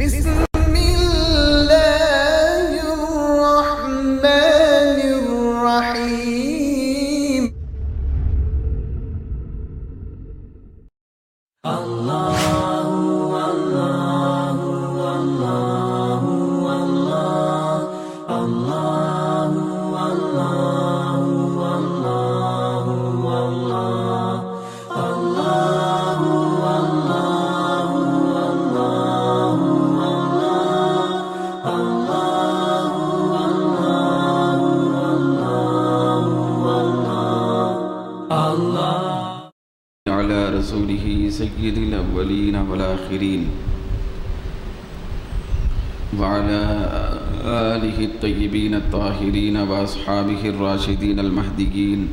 بسم الله الرحمن الرحيم. على رسوله سيد الأولين والآخرين وعلى آله الطيبين الطاهرين وأصحابه الراشدين المهديين.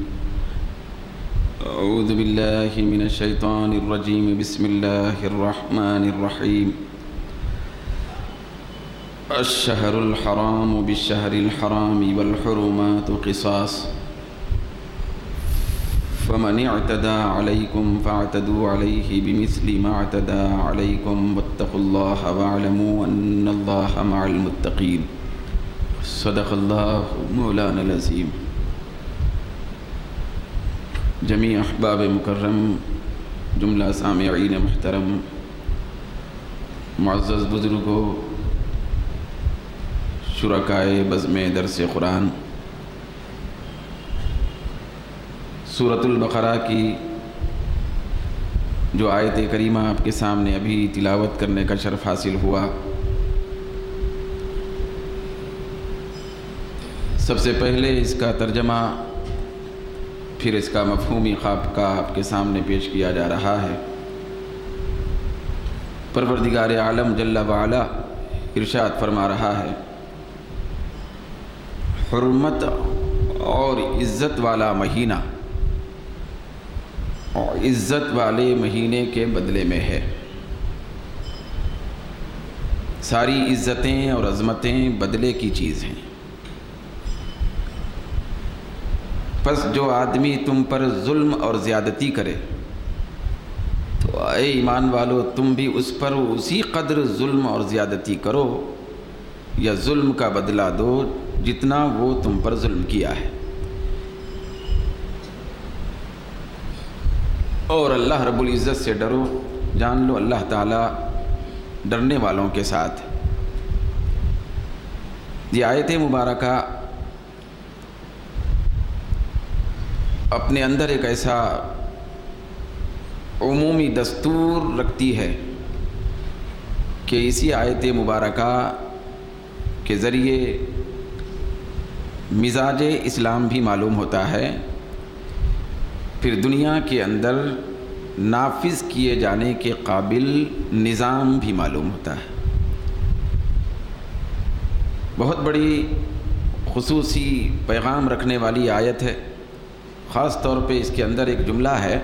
أعوذ بالله من الشيطان الرجيم. بسم الله الرحمن الرحيم. الشهر الحرام بالشهر الحرام والحرمات قصاص فمن اعتدى عليكم فاعتدوا عليه بمثل ما اعتدى عليكم واتقوا الله واعلموا أن الله مع المتقين. صدق الله مولانا العظيم. جميع احباب مکرم، جملہ سامعین محترم، معزز بزرگوں، شرکائے بزم درس قرآن، سورۃ البقرہ کی جو آیت کریمہ آپ کے سامنے ابھی تلاوت کرنے کا شرف حاصل ہوا، سب سے پہلے اس کا ترجمہ پھر اس کا مفہومی خاکہ آپ کے سامنے پیش کیا جا رہا ہے۔ پروردگار عالم جل وعلا ارشاد فرما رہا ہے، حرمت اور عزت والا مہینہ اور عزت والے مہینے کے بدلے میں ہے۔ ساری عزتیں اور عظمتیں بدلے کی چیز ہیں۔ پس جو آدمی تم پر ظلم اور زیادتی کرے تو اے ایمان والو تم بھی اس پر اسی قدر ظلم اور زیادتی کرو یا ظلم کا بدلہ دو جتنا وہ تم پر ظلم کیا ہے۔ اور اللہ رب العزت سے ڈرو، جان لو اللہ تعالیٰ ڈرنے والوں کے ساتھ۔ یہ آیت مبارکہ اپنے اندر ایک ایسا عمومی دستور رکھتی ہے کہ اسی آیت مبارکہ کے ذریعے مزاج اسلام بھی معلوم ہوتا ہے، پھر دنیا کے اندر نافذ کیے جانے کے قابل نظام بھی معلوم ہوتا ہے۔ بہت بڑی خصوصی پیغام رکھنے والی آیت ہے۔ خاص طور پہ اس کے اندر ایک جملہ ہے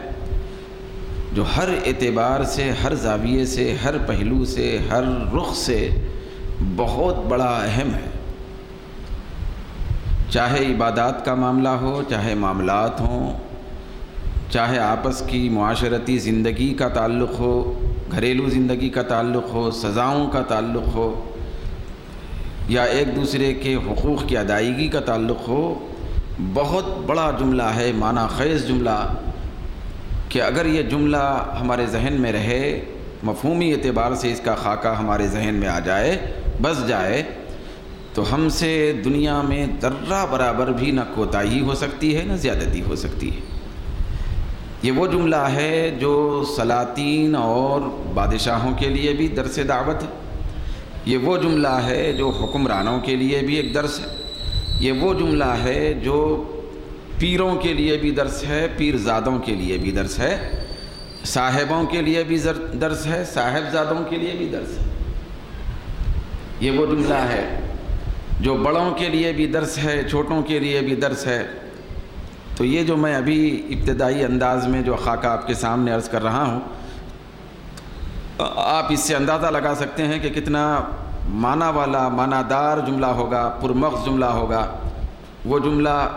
جو ہر اعتبار سے، ہر زاویے سے، ہر پہلو سے، ہر رخ سے بہت بڑا اہم ہے۔ چاہے عبادات کا معاملہ ہو، چاہے معاملات ہوں، چاہے آپس کی معاشرتی زندگی کا تعلق ہو، گھریلو زندگی کا تعلق ہو، سزاؤں کا تعلق ہو، یا ایک دوسرے کے حقوق کی ادائیگی کا تعلق ہو، بہت بڑا جملہ ہے، معنی خیز جملہ، کہ اگر یہ جملہ ہمارے ذہن میں رہے، مفہومی اعتبار سے اس کا خاکہ ہمارے ذہن میں آ جائے، بس جائے، تو ہم سے دنیا میں ذرہ برابر بھی نہ کوتاہی ہو سکتی ہے نہ زیادتی ہو سکتی ہے۔ یہ وہ جملہ ہے جو سلاطین اور بادشاہوں کے لیے بھی درس دعوت ہے، یہ وہ جملہ ہے جو حکمرانوں کے لیے بھی ایک درس ہے، یہ وہ جملہ ہے جو پیروں کے لیے بھی درس ہے، پیرزادوں کے لیے بھی درس ہے، صاحبوں کے لیے بھی درس ہے، صاحبزادوں کے لیے بھی درس ہے۔ یہ وہ جملہ ہے جو بڑوں کے لیے بھی درس ہے، چھوٹوں کے لیے بھی درس ہے۔ تو یہ جو میں ابھی ابتدائی انداز میں جو خاکہ آپ کے سامنے عرض کر رہا ہوں، آپ اس سے اندازہ لگا سکتے ہیں کہ کتنا معنی والا، معنی دار جملہ ہوگا، پرمغز جملہ ہوگا۔ وہ جملہ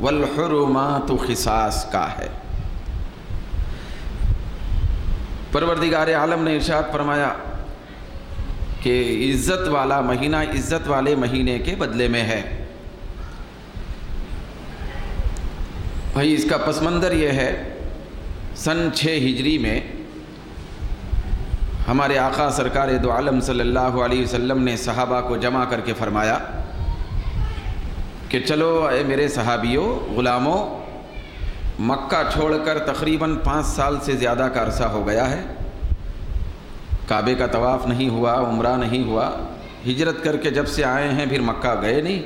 والحرمات قصاص کا ہے۔ پروردگار عالم نے ارشاد فرمایا کہ عزت والا مہینہ عزت والے مہینے کے بدلے میں ہے۔ بھائی اس کا پس منظر یہ ہے، سن 6 ہجری میں ہمارے آقا سرکار دو عالم صلی اللہ علیہ وسلم نے صحابہ کو جمع کر کے فرمایا کہ چلو اے میرے صحابیوں، غلاموں، مکہ چھوڑ کر تقریباً 5 سال سے زیادہ کا عرصہ ہو گیا ہے، کعبے کا طواف نہیں ہوا، عمرہ نہیں ہوا، ہجرت کر کے جب سے آئے ہیں پھر مکہ گئے نہیں،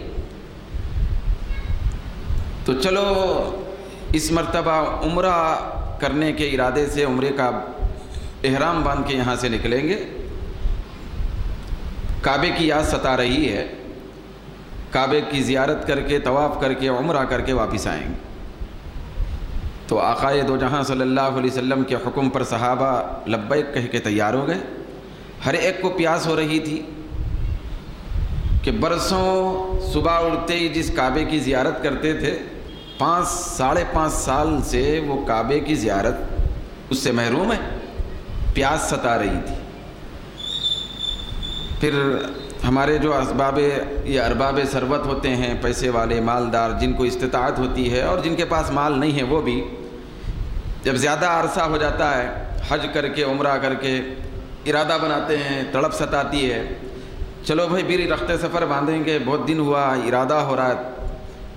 تو چلو اس مرتبہ عمرہ کرنے کے ارادے سے عمرے کا احرام باندھ کے یہاں سے نکلیں گے۔ کعبے کی یاد ستا رہی ہے، کعبے کی زیارت کر کے طواف کر کے عمرہ کر کے واپس آئیں گے۔ تو آقا دو جہاں صلی اللہ علیہ وسلم کے حکم پر صحابہ لبیک کہہ کے تیار ہو گئے۔ ہر ایک کو پیاس ہو رہی تھی کہ برسوں صبح اٹھتے ہی جس کعبے کی زیارت کرتے تھے، 5 – 5.5 سال سے وہ کعبے کی زیارت اس سے محروم ہے، پیاس ستا رہی تھی۔ پھر ہمارے جو ارباب ثروت ہوتے ہیں، پیسے والے مالدار، جن کو استطاعت ہوتی ہے اور جن کے پاس مال نہیں ہے، وہ بھی جب زیادہ عرصہ ہو جاتا ہے حج کر کے عمرہ کر کے ارادہ بناتے ہیں، تڑپ ستاتی ہے، چلو بھائی پھر رخت سفر باندھیں گے، بہت دن ہوا، ارادہ ہو رہا ہے،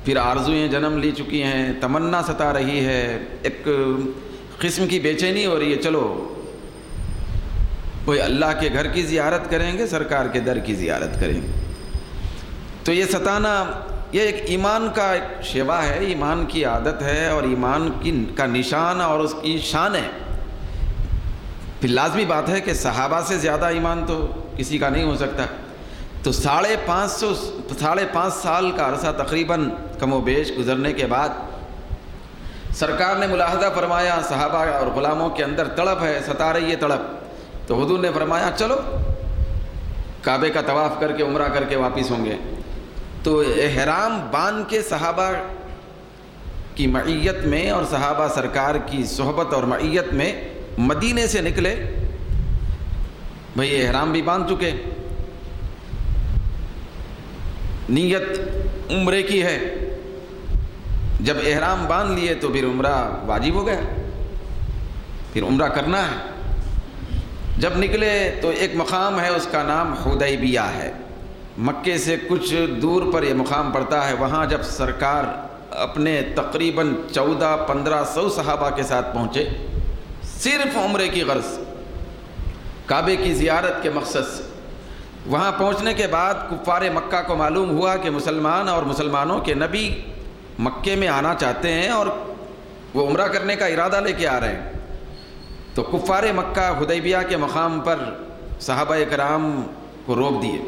پھر آرزویں جنم لی چکی ہیں، تمنا ستا رہی ہے، ایک قسم کی بے چینی ہو رہی ہے، چلو کوئی اللہ کے گھر کی زیارت کریں گے، سرکار کے در کی زیارت کریں گے۔ تو یہ ستانا یہ ایک ایمان کا ایک شیوا ہے، ایمان کی عادت ہے اور ایمان کا نشان اور اس کی شان ہے۔ پھر لازمی بات ہے کہ صحابہ سے زیادہ ایمان تو کسی کا نہیں ہو سکتا۔ تو 5.5 سال کا عرصہ تقریباً کم و بیش گزرنے کے بعد سرکار نے ملاحظہ فرمایا صحابہ اور غلاموں کے اندر تڑپ ہے، ستا رہی ہے تڑپ، تو حضور نے فرمایا چلو کعبے کا طواف کر کے عمرہ کر کے واپس ہوں گے۔ تو احرام باندھ کے صحابہ کی معیت میں اور صحابہ سرکار کی صحبت اور معیت میں مدینے سے نکلے۔ بھئی احرام بھی باندھ چکے، نیت عمرے کی ہے، جب احرام باندھ لیے تو پھر عمرہ واجب ہو گیا، پھر عمرہ کرنا ہے۔ جب نکلے تو ایک مقام ہے، اس کا نام حدیبیہ ہے، مکے سے کچھ دور پر یہ مقام پڑتا ہے۔ وہاں جب سرکار اپنے تقریباً 1400-1500 صحابہ کے ساتھ پہنچے، صرف عمرے کی غرض، کعبے کی زیارت کے مقصد سے، وہاں پہنچنے کے بعد کفار مکہ کو معلوم ہوا کہ مسلمان اور مسلمانوں کے نبی مکے میں آنا چاہتے ہیں اور وہ عمرہ کرنے کا ارادہ لے کے آ رہے ہیں۔ تو کفار مکہ حدیبیہ کے مقام پر صحابہ کرام کو روک دیے،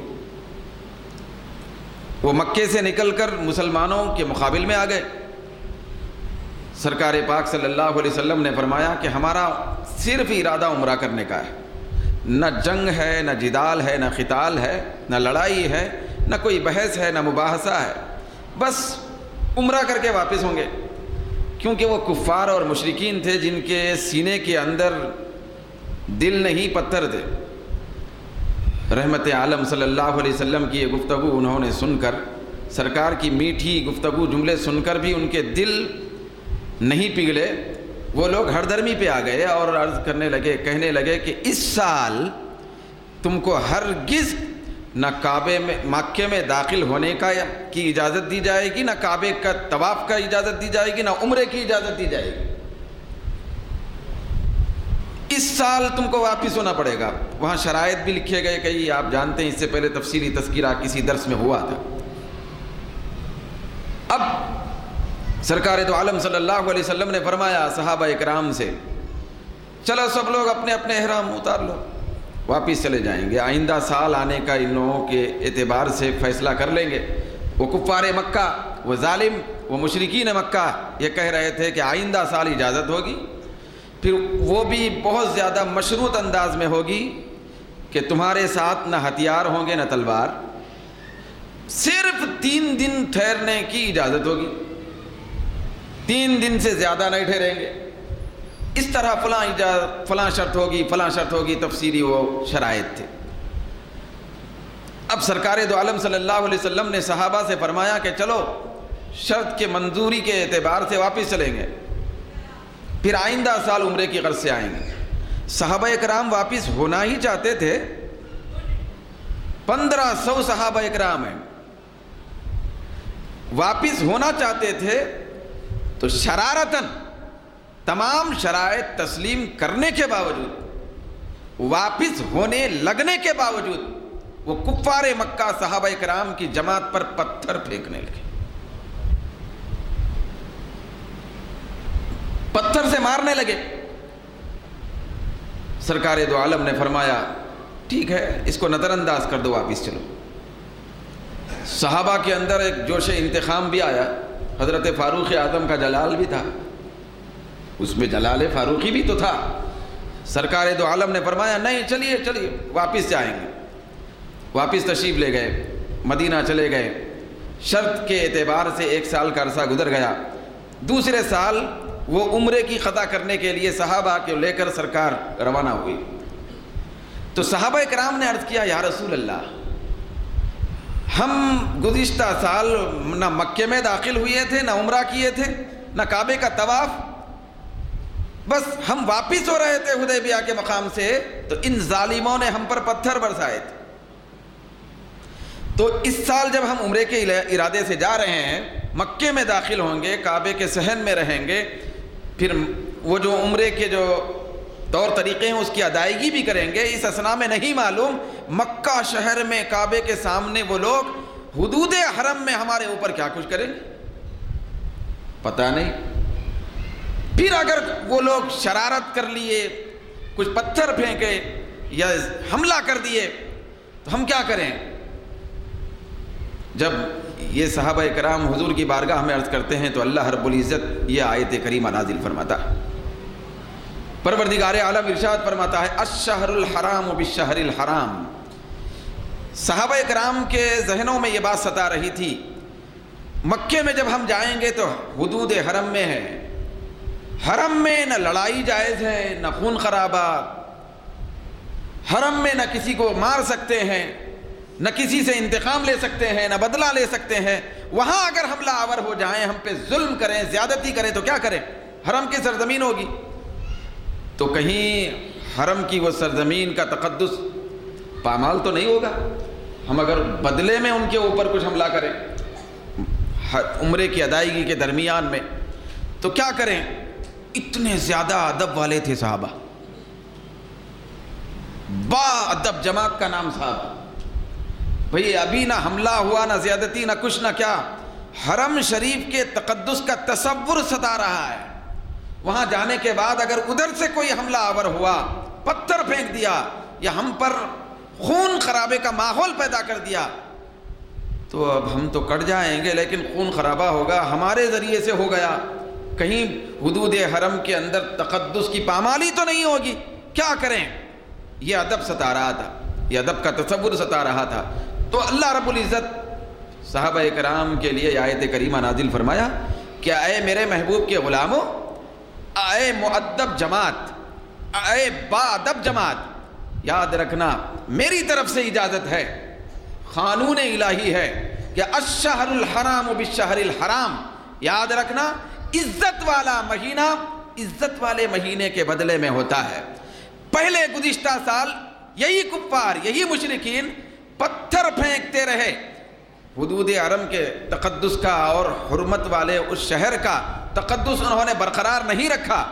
وہ مکے سے نکل کر مسلمانوں کے مقابل میں آ گئے۔ سرکار پاک صلی اللہ علیہ وسلم نے فرمایا کہ ہمارا صرف ارادہ عمرہ کرنے کا ہے، نہ جنگ ہے، نہ جدال ہے، نہ قتال ہے، نہ لڑائی ہے، نہ کوئی بحث ہے، نہ مباحثہ ہے، بس عمرہ کر کے واپس ہوں گے۔ کیونکہ وہ کفار اور مشرکین تھے جن کے سینے کے اندر دل نہیں پتھر تھے۔ رحمت عالم صلی اللہ علیہ وسلم کی یہ گفتگو انہوں نے سن کر، سرکار کی میٹھی گفتگو جملے سن کر بھی ان کے دل نہیں پگھلے، وہ لوگ ہر درمی پہ آ گئے اور عرض کرنے لگے، کہنے لگے کہ اس سال تم کو ہرگز نہ کعبے میں مکے میں داخل ہونے کی اجازت دی جائے گی، نہ کعبے کا طواف کا اجازت دی جائے گی، نہ عمرے کی اجازت دی جائے گی۔ اس سال تم کو واپس ہونا پڑے گا۔ وہاں شرائط بھی لکھے گئے، کئی آپ جانتے ہیں، اس سے پہلے تفصیلی تذکرہ کسی درس میں ہوا تھا۔ اب سرکار دو عالم صلی اللہ علیہ وسلم نے فرمایا صحابہ اکرام سے، چلو سب لوگ اپنے اپنے احرام اتار لو، واپس چلے جائیں گے، آئندہ سال آنے کا ان لوگوں کے اعتبار سے فیصلہ کر لیں گے۔ وہ کفار مکہ، وہ ظالم، وہ مشرکین مکہ یہ کہہ رہے تھے کہ آئندہ سال اجازت ہوگی، پھر وہ بھی بہت زیادہ مشروط انداز میں ہوگی کہ تمہارے ساتھ نہ ہتھیار ہوں گے نہ تلوار، صرف 3 دن ٹھہرنے کی اجازت ہوگی، 3 دن سے زیادہ نہیں ٹھہریں گے، اس طرح فلاں شرط ہوگی، فلاں شرط ہوگی، تفصیلی وہ شرائط تھے۔ اب سرکار دو عالم صلی اللہ علیہ وسلم نے صحابہ سے فرمایا کہ چلو شرط کے منظوری کے اعتبار سے واپس چلیں گے، پھر آئندہ سال عمرے کی غرض سے آئیں گے۔ صحابہ کرام واپس ہونا ہی چاہتے تھے، 1500 صحابہ کرام ہیں، واپس ہونا چاہتے تھے، تو شرارتاً تمام شرائط تسلیم کرنے کے باوجود، واپس ہونے لگنے کے باوجود، وہ کفار مکہ صحابہ کرام کی جماعت پر پتھر پھینکنے لگے، پتھر سے مارنے لگے۔ سرکار دو عالم نے فرمایا ٹھیک ہے، اس کو نظر انداز کر دو، واپس چلو۔ صحابہ کے اندر ایک جوش انتقام بھی آیا، حضرت فاروق اعظم کا جلال بھی تھا، اس میں جلال فاروقی بھی تو تھا۔ سرکار دو عالم نے فرمایا نہیں، چلیے چلیے واپس جائیں گے۔ واپس تشریف لے گئے، مدینہ چلے گئے۔ شرط کے اعتبار سے 1 سال کا عرصہ گزر گیا۔ دوسرے سال وہ عمرے کی قضا کرنے کے لیے صحابہ کے لے کر سرکار روانہ ہوئی۔ تو صحابہ کرام نے عرض کیا یا رسول اللہ، ہم گزشتہ سال نہ مکے میں داخل ہوئے تھے، نہ عمرہ کیے تھے، نہ کعبے کا طواف، بس ہم واپس ہو رہے تھے حدیبیہ کے مقام سے تو ان ظالموں نے ہم پر پتھر برسائے تھے۔ تو اس سال جب ہم عمرے کے ارادے سے جا رہے ہیں، مکے میں داخل ہوں گے، کعبے کے صحن میں رہیں گے، پھر وہ جو عمرے کے جو طور طریقے ہیں اس کی ادائیگی بھی کریں گے۔ اس اثنا میں نہیں معلوم مکہ شہر میں کعبے کے سامنے وہ لوگ حدود حرم میں ہمارے اوپر کیا کچھ کریں گے، پتہ نہیں۔ پھر اگر وہ لوگ شرارت کر لیے، کچھ پتھر پھینکے یا حملہ کر دیے تو ہم کیا کریں؟ جب یہ صحابہ کرام حضور کی بارگاہ میں عرض کرتے ہیں تو اللہ رب العزت یہ آیت کریمہ نازل فرماتا ہے۔ پروردگار عالم ارشاد فرماتا ہے الشہر الحرام بالشہر الحرام۔ صحابہ کرام کے ذہنوں میں یہ بات ستا رہی تھی، مکے میں جب ہم جائیں گے تو حدود حرم میں ہے، حرم میں نہ لڑائی جائز ہے، نہ خون خرابہ، حرم میں نہ کسی کو مار سکتے ہیں، نہ کسی سے انتقام لے سکتے ہیں، نہ بدلہ لے سکتے ہیں۔ وہاں اگر حملہ آور ہو جائیں، ہم پہ ظلم کریں، زیادتی کریں تو کیا کریں؟ حرم کی سرزمین ہوگی تو کہیں حرم کی وہ سرزمین کا تقدس پامال تو نہیں ہوگا؟ ہم اگر بدلے میں ان کے اوپر کچھ حملہ کریں عمرے کی ادائیگی کے درمیان میں تو کیا کریں؟ اتنے زیادہ ادب والے تھے صحابہ، با ادب جماعت کا نام صحابہ۔ بھئی ابھی نہ حملہ ہوا، نہ زیادتی، نہ کچھ، نہ کیا، حرم شریف کے تقدس کا تصور ستا رہا ہے۔ وہاں جانے کے بعد اگر ادھر سے کوئی حملہ آور ہوا، پتھر پھینک دیا یا ہم پر خون خرابے کا ماحول پیدا کر دیا تو اب ہم تو کٹ جائیں گے، لیکن خون خرابہ ہوگا ہمارے ذریعے سے ہو گیا، کہیں حدود حرم کے اندر تقدس کی پامالی تو نہیں ہوگی، کیا کریں؟ یہ ادب ستا رہا تھا، یہ ادب کا تصور ستا رہا تھا۔ تو اللہ رب العزت صحابہ کرام کے لیے آیت کریمہ نازل فرمایا کہ اے میرے محبوب کے غلاموں، اے مؤدب جماعت، اے با ادب جماعت، یاد رکھنا میری طرف سے اجازت ہے، قانون الہی ہے کہ الشہر الحرام بالشہر الحرام۔ یاد رکھنا عزت والا مہینہ عزت والے مہینے کے بدلے میں ہوتا ہے۔ پہلے گزشتہ سال یہی کفار، یہی مشرکین پتھر پھینکتے رہے، حدود حرم کے تقدس کا اور حرمت والے اس شہر کا تقدس انہوں نے برقرار نہیں رکھا۔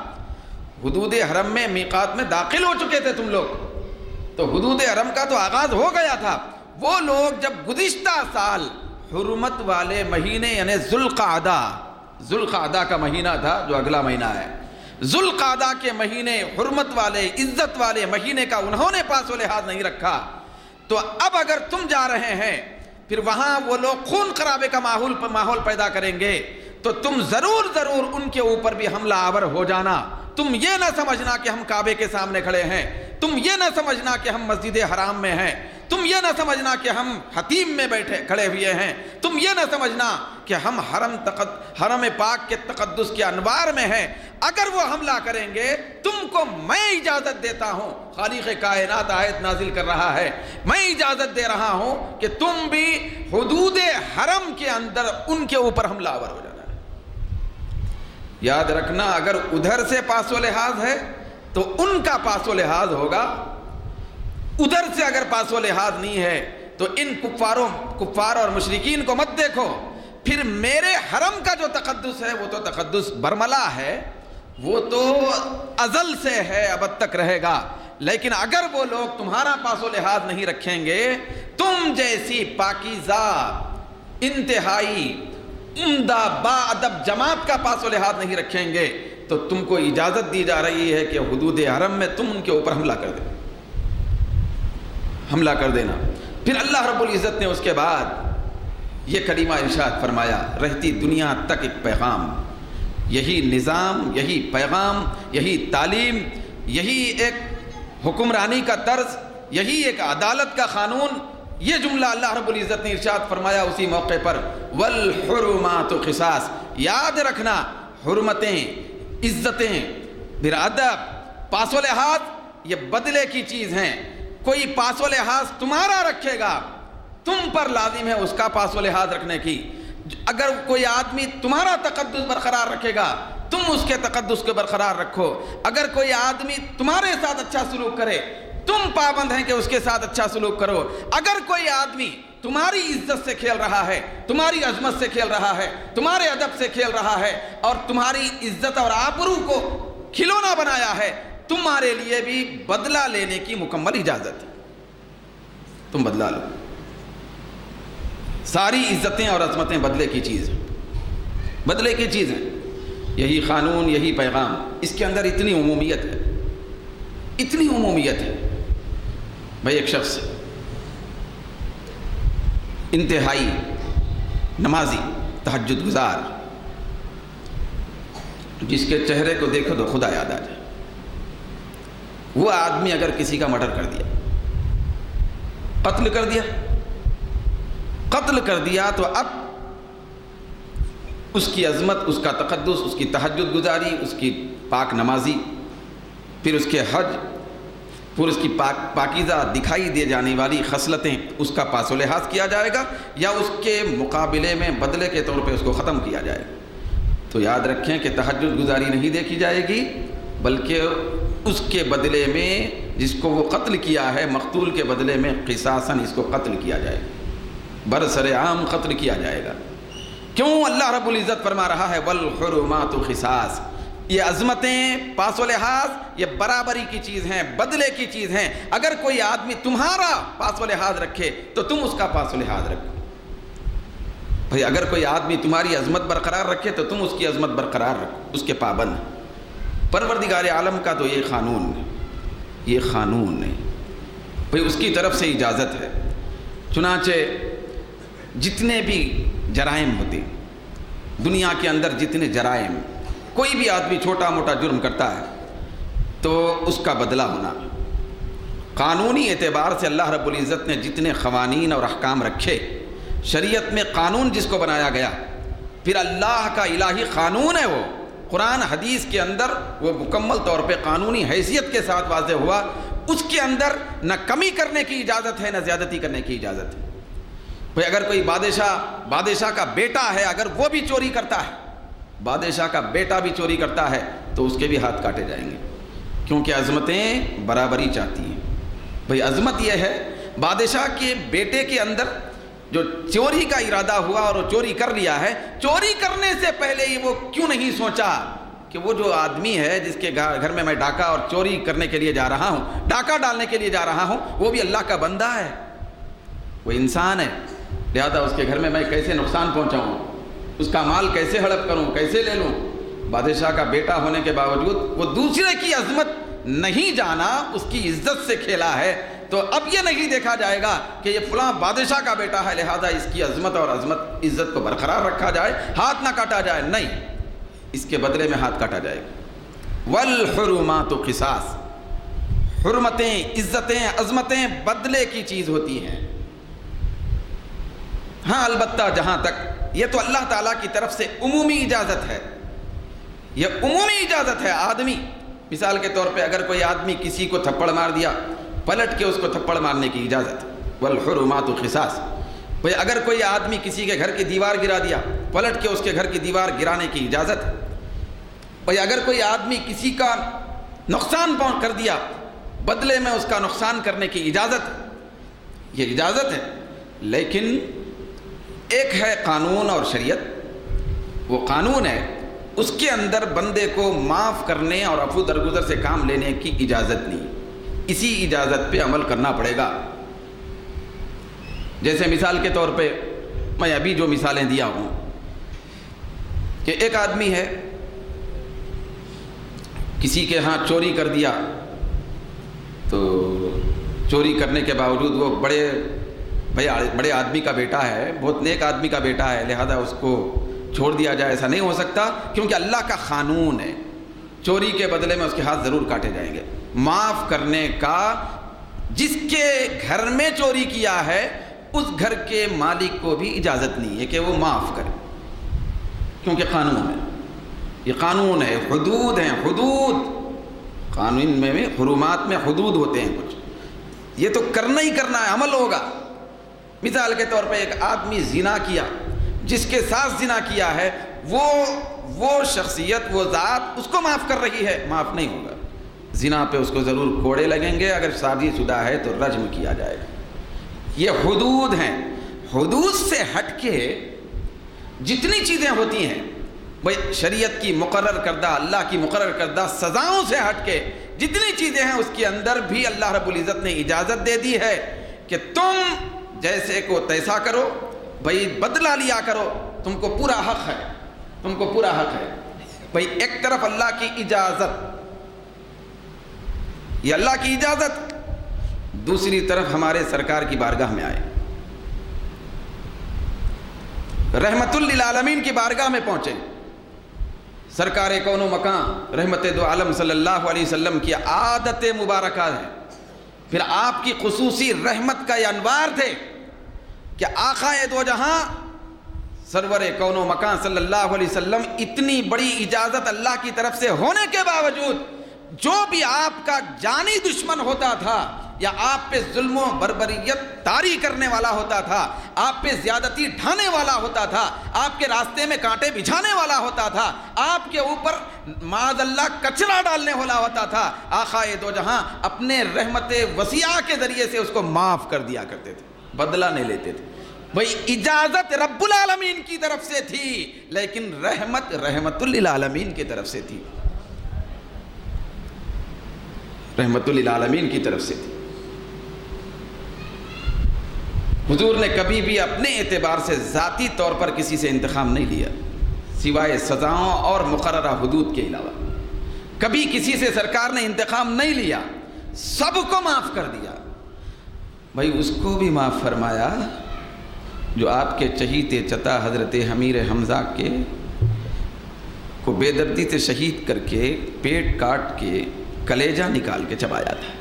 حدود حرم میں میقات میں داخل ہو چکے تھے تم لوگ، تو حدود حرم کا تو آغاز ہو گیا تھا۔ وہ لوگ جب گزشتہ سال حرمت والے مہینے یعنی ذوالقعدہ کا مہینہ تھا جو اگلا مہینہ ہے، ذوالقعدہ کے مہینے حرمت والے عزت والے مہینے کا انہوں نے پاس و لحاظ نہیں رکھا، تو اب اگر تم جا رہے ہیں پھر وہاں وہ لوگ خون خرابے کا ماحول پیدا کریں گے تو تم ضرور ان کے اوپر بھی حملہ آور ہو جانا۔ تم یہ نہ سمجھنا کہ ہم کعبے کے سامنے کھڑے ہیں، تم یہ نہ سمجھنا کہ ہم مسجد حرام میں ہیں، تم یہ نہ سمجھنا کہ ہم حتیم میں کھڑے ہوئے ہیں، تم یہ نہ سمجھنا کہ ہم حرم پاک کے تقدس کے انوار میں ہیں۔ اگر وہ حملہ کریں گے تم کو میں اجازت دیتا ہوں، خالق کائنات آیت نازل کر رہا ہے، میں اجازت دے رہا ہوں کہ تم بھی حدود حرم کے اندر ان کے اوپر حملہ آور ہو جانا ہے۔ یاد رکھنا اگر ادھر سے پاس و لحاظ ہے تو ان کا پاس و لحاظ ہوگا، ادھر سے اگر پاس و لحاظ نہیں ہے تو ان کفار اور مشرکین کو مت دیکھو۔ پھر میرے حرم کا جو تقدس ہے وہ تو تقدس برملا ہے، وہ تو ازل سے ہے، ابد تک رہے گا۔ لیکن اگر وہ لوگ تمہارا پاس و لحاظ نہیں رکھیں گے، تم جیسی پاکیزہ انتہائی عمدہ با ادب جماعت کا پاس و لحاظ نہیں رکھیں گے، تو تم کو اجازت دی جا رہی ہے کہ حدود حرم میں تم ان کے اوپر حملہ کر دینا۔ پھر اللہ رب العزت نے اس کے بعد یہ کلمہ ارشاد فرمایا، رہتی دنیا تک ایک پیغام، یہی نظام، یہی پیغام، یہی تعلیم، یہی ایک حکمرانی کا طرز، یہی ایک عدالت کا قانون، یہ جملہ اللہ رب العزت نے ارشاد فرمایا اسی موقع پر، والحرمات قصاص۔ یاد رکھنا حرمتیں، عزتیں، پھر ادب، پاس و لحاظ یہ بدلے کی چیز ہیں۔ کوئی پاس و لحاظ تمہارا رکھے گا، تم پر لازم ہے اس کا پاس و لحاظ رکھنے کی۔ اگر کوئی آدمی تمہارا تقدس برقرار رکھے گا، تم اس کے تقدس کو برقرار رکھو۔ اگر کوئی آدمی تمہارے ساتھ اچھا سلوک کرے، تم پابند ہیں کہ اس کے ساتھ اچھا سلوک کرو۔ اگر کوئی آدمی تمہاری عزت سے کھیل رہا ہے، تمہاری عظمت سے کھیل رہا ہے، تمہارے ادب سے کھیل رہا ہے اور تمہاری عزت اور آبرو کو کھلونا بنایا ہے، تمہارے لیے بھی بدلہ لینے کی مکمل اجازت ہے، تم بدلہ لو۔ ساری عزتیں اور عظمتیں بدلے کی چیز ہیں، بدلے کی چیز ہیں۔ یہی قانون، یہی پیغام، اس کے اندر اتنی عمومیت ہے، اتنی عمومیت ہے۔ بھائی ایک شخص انتہائی نمازی، تہجد گزار، جس کے چہرے کو دیکھو تو خدا یاد آ جائے، وہ آدمی اگر کسی کا مرڈر کر دیا، قتل کر دیا تو اب اس کی عظمت، اس کا تقدس، اس کی تہجد گزاری، اس کی پاک نمازی، پھر اس کے حج، پھر اس کی پاکیزہ دکھائی دے جانے والی خصلتیں، اس کا پاس و لحاظ کیا جائے گا یا اس کے مقابلے میں بدلے کے طور پہ اس کو ختم کیا جائے گا؟ تو یاد رکھیں کہ تہجد گزاری نہیں دیکھی جائے گی، بلکہ اس کے بدلے میں جس کو وہ قتل کیا ہے، مقتول کے بدلے میں قصاصاً اس کو قتل کیا جائے گا، برسر عام قتل کیا جائے گا۔ کیوں؟ اللہ رب العزت فرما رہا ہے والحرمات قصاص۔ یہ عظمتیں، پاس و لحاظ، یہ برابری کی چیز ہیں، بدلے کی چیز ہیں۔ اگر کوئی آدمی تمہارا پاس و لحاظ رکھے تو تم اس کا پاس و لحاظ رکھو۔ بھئی اگر کوئی آدمی تمہاری عظمت برقرار رکھے تو تم اس کی عظمت برقرار رکھو، اس کے پابند۔ پروردگار عالم کا تو یہ قانون ہے، یہ قانون ہے بھئی، اس کی طرف سے اجازت ہے۔ چنانچہ جتنے بھی جرائم ہوتے دنیا کے اندر، جتنے جرائم، کوئی بھی آدمی چھوٹا موٹا جرم کرتا ہے تو اس کا بدلہ ہونا، قانونی اعتبار سے اللہ رب العزت نے جتنے قوانین اور احکام رکھے، شریعت میں قانون جس کو بنایا گیا، پھر اللہ کا الہی قانون ہے، وہ قرآن حدیث کے اندر وہ مکمل طور پہ قانونی حیثیت کے ساتھ واضح ہوا۔ اس کے اندر نہ کمی کرنے کی اجازت ہے، نہ زیادتی کرنے کی اجازت ہے۔ بھئی اگر کوئی بادشاہ کا بیٹا ہے، اگر وہ بھی چوری کرتا ہے، بادشاہ کا بیٹا بھی چوری کرتا ہے تو اس کے بھی ہاتھ کاٹے جائیں گے، کیونکہ عظمتیں برابری چاہتی ہیں۔ بھئی عظمت یہ ہے، بادشاہ کے بیٹے کے اندر جو چوری کا ارادہ ہوا اور وہ چوری کر لیا ہے، چوری کرنے سے پہلے ہی وہ کیوں نہیں سوچا کہ وہ جو آدمی ہے جس کے گھر میں ڈاکہ اور چوری کرنے کے لیے جا رہا ہوں، ڈاکہ ڈالنے کے لیے جا رہا ہوں، وہ بھی اللہ کا بندہ ہے، وہ انسان ہے، لہذا اس کے گھر میں کیسے نقصان پہنچاؤں، اس کا مال کیسے ہڑپ کروں، کیسے لے لوں۔ بادشاہ کا بیٹا ہونے کے باوجود وہ دوسرے کی عظمت نہیں جانا، اس کی عزت سے کھیلا ہے، تو اب یہ نہیں دیکھا جائے گا کہ یہ فلاں بادشاہ کا بیٹا ہے لہذا اس کی عظمت اور عزت کو برقرار رکھا جائے، ہاتھ نہ کاٹا جائے، نہیں، اس کے بدلے میں ہاتھ کاٹا جائے گا۔ والحرمات قصاص، حرمتیں، عزتیں، عظمتیں بدلے کی چیز ہوتی ہیں۔ ہاں البتہ جہاں تک یہ تو اللہ تعالیٰ کی طرف سے عمومی اجازت ہے، یہ عمومی اجازت ہے. آدمی مثال کے طور پہ اگر کوئی آدمی کسی کو تھپڑ مار دیا, پلٹ کے اس کو تھپڑ مارنے کی اجازت. والحرمات قصاص. بھئی اگر کوئی آدمی کسی کے گھر کی دیوار گرا دیا, پلٹ کے اس کے گھر کی دیوار گرانے کی اجازت. بھئی اگر کوئی آدمی کسی کا نقصان کر دیا, بدلے میں اس کا نقصان کرنے کی اجازت. یہ اجازت ہے. لیکن ایک ہے قانون اور شریعت. وہ قانون ہے, اس کے اندر بندے کو معاف کرنے اور عفو درگزر سے کام لینے کی اجازت نہیں. اسی اجازت پہ عمل کرنا پڑے گا. جیسے مثال کے طور پہ میں ابھی جو مثالیں دیا ہوں کہ ایک آدمی ہے, کسی کے ہاں چوری کر دیا, تو چوری کرنے کے باوجود وہ بڑے آدمی کا بیٹا ہے, بہت نیک آدمی کا بیٹا ہے, لہذا اس کو چھوڑ دیا جائے. ایسا نہیں ہو سکتا, کیونکہ اللہ کا قانون ہے چوری کے بدلے میں اس کے ہاتھ ضرور کاٹے جائیں گے. معاف کرنے کا, جس کے گھر میں چوری کیا ہے اس گھر کے مالک کو بھی اجازت نہیں ہے کہ وہ معاف کرے, کیونکہ قانون ہے. یہ قانون ہے, حدود ہیں. حدود قانون میں حرمات میں حدود ہوتے ہیں کچھ. یہ تو کرنا ہی کرنا ہے, عمل ہوگا. مثال کے طور پہ ایک آدمی زنا کیا, جس کے ساتھ زنا کیا ہے وہ شخصیت, وہ ذات اس کو معاف کر رہی ہے, معاف نہیں ہوگا. زنا پہ اس کو ضرور کوڑے لگیں گے, اگر شادی شدہ ہے تو رجم کیا جائے گا. یہ حدود ہیں. حدود سے ہٹ کے جتنی چیزیں ہوتی ہیں بھئی شریعت کی مقرر کردہ, اللہ کی مقرر کردہ سزاؤں سے ہٹ کے جتنی چیزیں ہیں, اس کے اندر بھی اللہ رب العزت نے اجازت دے دی ہے کہ تم جیسے کو تیسا کرو, بھئی بدلہ لیا کرو, تم کو پورا حق ہے, تم کو پورا حق ہے. بھئی ایک طرف اللہ کی اجازت, یہ اللہ کی اجازت, دوسری طرف ہمارے سرکار کی بارگاہ میں آئے, رحمت للعالمین کی بارگاہ میں پہنچے. سرکار کون و مکان رحمت دو عالم صلی اللہ علیہ وسلم کی عادت مبارکہ ہے. پھر آپ کی خصوصی رحمت کا یہ انوار تھے کہ آقا دو جہاں سرور کون و مکان صلی اللہ علیہ وسلم اتنی بڑی اجازت اللہ کی طرف سے ہونے کے باوجود جو بھی آپ کا جانی دشمن ہوتا تھا یا آپ پہ ظلم و بربریت طاری کرنے والا ہوتا تھا, آپ پہ زیادتی ڈھانے والا ہوتا تھا, آپ کے راستے میں کانٹے بچھانے والا ہوتا تھا, آپ کے اوپر معاذ اللہ کچرا ڈالنے والا ہوتا تھا, آقا دو جہاں اپنے رحمت وسیعہ کے ذریعے سے اس کو معاف کر دیا کرتے تھے, بدلہ نہیں لیتے تھے. بھئی اجازت رب العالمین کی طرف سے تھی, لیکن رحمت للعالمین کی طرف سے تھی, رحمت للعالمین کی طرف سے تھی. حضور نے کبھی بھی اپنے اعتبار سے ذاتی طور پر کسی سے انتقام نہیں لیا, سوائے سزاؤں اور مقررہ حدود کے علاوہ. کبھی کسی سے سرکار نے انتقام نہیں لیا, سب کو معاف کر دیا. بھائی اس کو بھی معاف فرمایا جو آپ کے چہیتے چتا حضرت امیر حمزہ کے کو بے دردی سے شہید کر کے پیٹ کاٹ کے کلیجہ نکال کے چبایا تھا.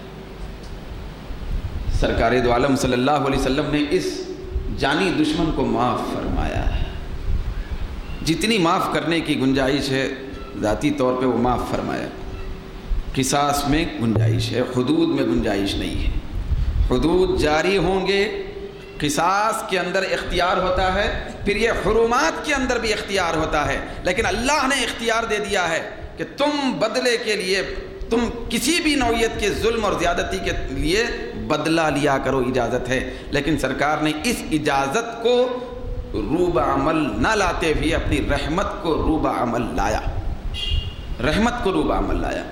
سرکار دو عالم صلی اللہ علیہ وسلم نے اس جانی دشمن کو معاف فرمایا ہے. جتنی معاف کرنے کی گنجائش ہے ذاتی طور پہ وہ معاف فرمایا. قصاص میں گنجائش ہے, حدود میں گنجائش نہیں ہے. حدود جاری ہوں گے, قصاص کے اندر اختیار ہوتا ہے, پھر یہ حرمات کے اندر بھی اختیار ہوتا ہے. لیکن اللہ نے اختیار دے دیا ہے کہ تم بدلے کے لیے, تم کسی بھی نوعیت کے ظلم اور زیادتی کے لیے بدلہ لیا کرو, اجازت ہے. لیکن سرکار نے اس اجازت کو روب عمل نہ لاتے ہوئے اپنی رحمت کو روب عمل لایا, رحمت کو روب عمل لایا.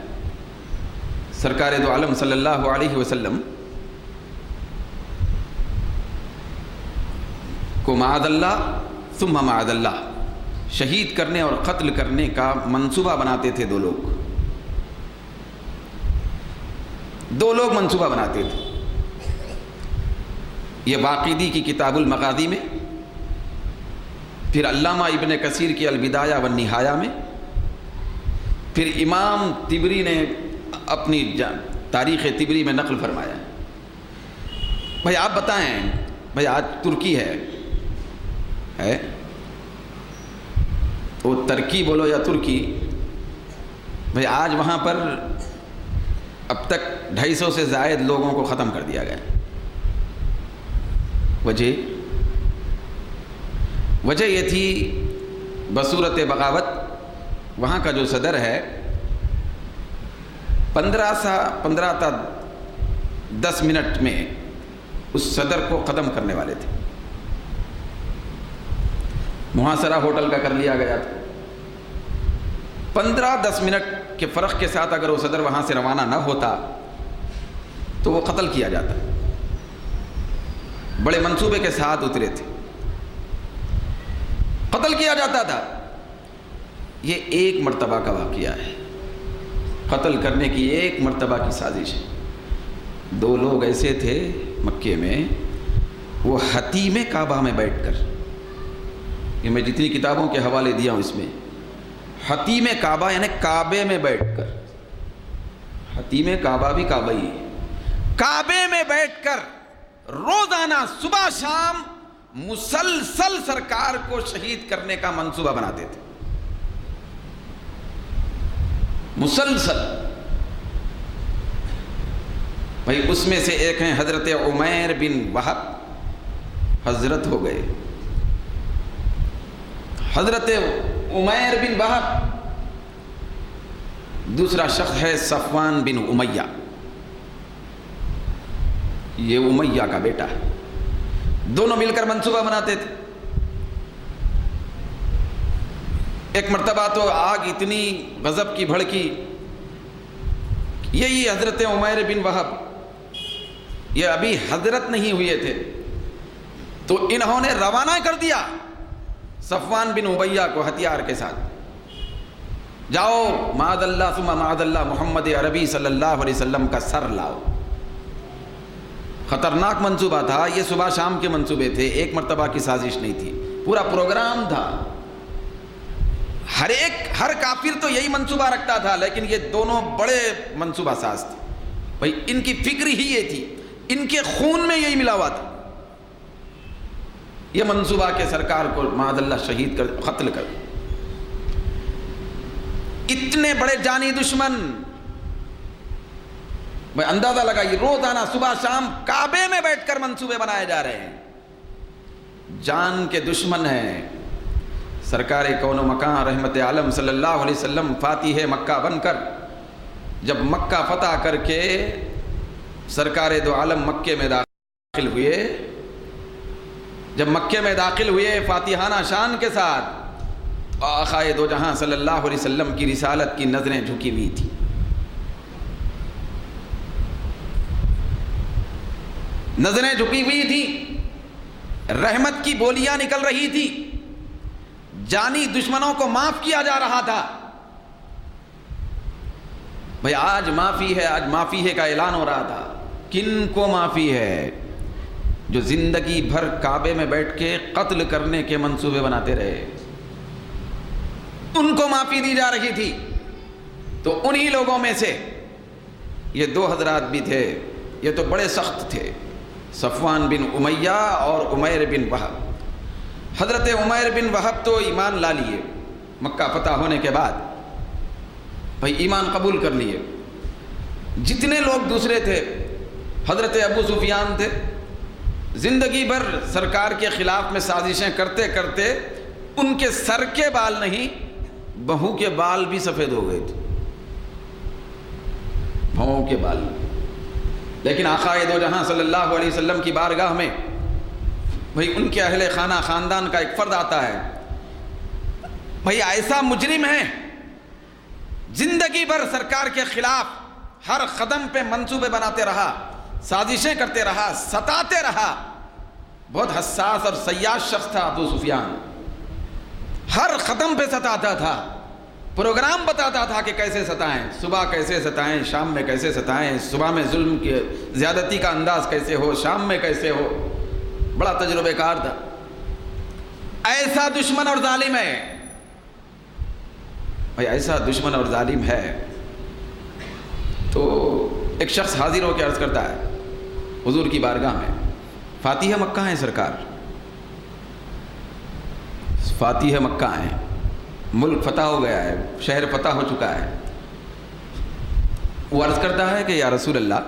سرکار دو عالم صلی اللہ علیہ وسلم کو معاذ اللہ ثم معاذ اللہ شہید کرنے اور قتل کرنے کا منصوبہ بناتے تھے. دو لوگ منصوبہ بناتے تھے. یہ واقدی کی کتاب المغازی میں, پھر علامہ ابن کثیر کی البدایہ والنہایہ میں, پھر امام طبری نے اپنی تاریخ طبری میں نقل فرمایا. بھائی آپ بتائیں, بھائی آج ترکی ہے وہ ترکی بولو یا ترکی, بھئی آج وہاں پر اب تک 250 سے زائد لوگوں کو ختم کر دیا گیا. وجہ یہ تھی بصورت بغاوت. وہاں کا جو صدر ہے 15 تا 10 منٹ میں اس صدر کو ختم کرنے والے تھے. محاصرہ ہوٹل کا کر لیا گیا تھا. 15-10 منٹ کے فرق کے ساتھ اگر وہ صدر وہاں سے روانہ نہ ہوتا تو وہ قتل کیا جاتا. بڑے منصوبے کے ساتھ اترے تھے, قتل کیا جاتا تھا. یہ ایک مرتبہ کا واقعہ ہے, قتل کرنے کی ایک مرتبہ کی سازش ہے. 2 لوگ ایسے تھے مکے میں, وہ حتیم کعبہ میں بیٹھ کر, یہ میں جتنی کتابوں کے حوالے دیا ہوں اس میں حتیم کعبہ یعنی کعبے میں بیٹھ کر, حتیم کعبہ بھی کعبہ ہی ہے, کعبے میں بیٹھ کر روزانہ صبح شام مسلسل سرکار کو شہید کرنے کا منصوبہ بناتے تھے. مسلسل. بھائی اس میں سے ایک ہیں حضرت عمیر بن وہب, حضرت ہو گئے. حضرت عمیر بن وہب. دوسرا شخص ہے صفوان بن امیہ, یہ امیہ کا بیٹا ہے. دونوں مل کر منصوبہ بناتے تھے. ایک مرتبہ تو آگ اتنی غضب کی بھڑکی, یہی حضرت عمیر بن وہب یہ ابھی حضرت نہیں ہوئے تھے تو انہوں نے روانہ کر دیا صفوان بن امیہ کو ہتھیار کے ساتھ, جاؤ معاذ اللہ ثم معاذ اللہ محمد عربی صلی اللہ علیہ وسلم کا سر لاؤ. خطرناک منصوبہ تھا یہ, صبح شام کے منصوبے تھے, ایک مرتبہ کی سازش نہیں تھی, پورا پروگرام تھا. ہر کافر تو یہی منصوبہ رکھتا تھا, لیکن یہ دونوں بڑے منصوبہ ساز تھے. بھائی ان کی فکر ہی یہ تھی, ان کے خون میں یہی ملا ہوا تھا. یہ منصوبہ کہ سرکار کو معاذ اللہ شہید کر, قتل کر. اتنے بڑے جانی دشمن, میں اندازہ لگائیے روزانہ صبح شام کعبے میں بیٹھ کر منصوبے بنائے جا رہے ہیں. جان کے دشمن ہیں. سرکار کون و مکان رحمت عالم صلی اللہ علیہ وسلم فاتح مکہ بن کر جب مکہ فتح کر کے سرکار دو عالم مکے میں داخل ہوئے, جب مکے میں داخل ہوئے فاتحانہ شان کے ساتھ, آقائے دو جہاں صلی اللہ علیہ وسلم کی رسالت کی نظریں جھکی ہوئی تھی. نظریں جھکی ہوئی تھی, رحمت کی بولیاں نکل رہی تھی, جانی دشمنوں کو معاف کیا جا رہا تھا. بھئی آج معافی ہے, آج معافی ہے کا اعلان ہو رہا تھا. کن کو معافی ہے؟ جو زندگی بھر کعبے میں بیٹھ کے قتل کرنے کے منصوبے بناتے رہے, ان کو معافی دی جا رہی تھی. تو انہی لوگوں میں سے یہ 2 حضرات بھی تھے, یہ تو بڑے سخت تھے, صفوان بن امیہ اور عمیر بن وہب. حضرت عمیر بن وہب تو ایمان لا لیے مکہ فتح ہونے کے بعد, بھائی ایمان قبول کر لیے. جتنے لوگ دوسرے تھے, حضرت ابو سفیان تھے, زندگی بھر سرکار کے خلاف میں سازشیں کرتے کرتے ان کے سر کے بال نہیں, بہو کے بال بھی سفید ہو گئے تھے, بہو کے بال. لیکن آقا دو جہاں صلی اللہ علیہ وسلم کی بارگاہ میں بھئی ان کے اہل خانہ خاندان کا ایک فرد آتا ہے, بھئی ایسا مجرم ہے زندگی بھر سرکار کے خلاف ہر قدم پہ منصوبے بناتے رہا, سازشیں کرتے رہا, ستاتے رہا. بہت حساس اور سیاس شخص تھا ابو سفیان, ہر قدم پہ ستاتا تھا, پروگرام بتاتا تھا کہ کیسے ستائیں, صبح کیسے ستائیں, شام میں کیسے ستائیں, صبح میں ظلم کی زیادتی کا انداز کیسے ہو, شام میں کیسے ہو. بڑا تجربہ کار تھا. ایسا دشمن اور ظالم ہے, بھائی ایسا دشمن اور ظالم ہے. تو ایک شخص حاضر ہو کے عرض کرتا ہے حضور کی بارگاہ میں, فاتح مکہ ہیں سرکار, فاتح مکہ ہیں, ملک فتح ہو گیا ہے, شہر فتح ہو چکا ہے, وہ عرض کرتا ہے کہ یا رسول اللہ،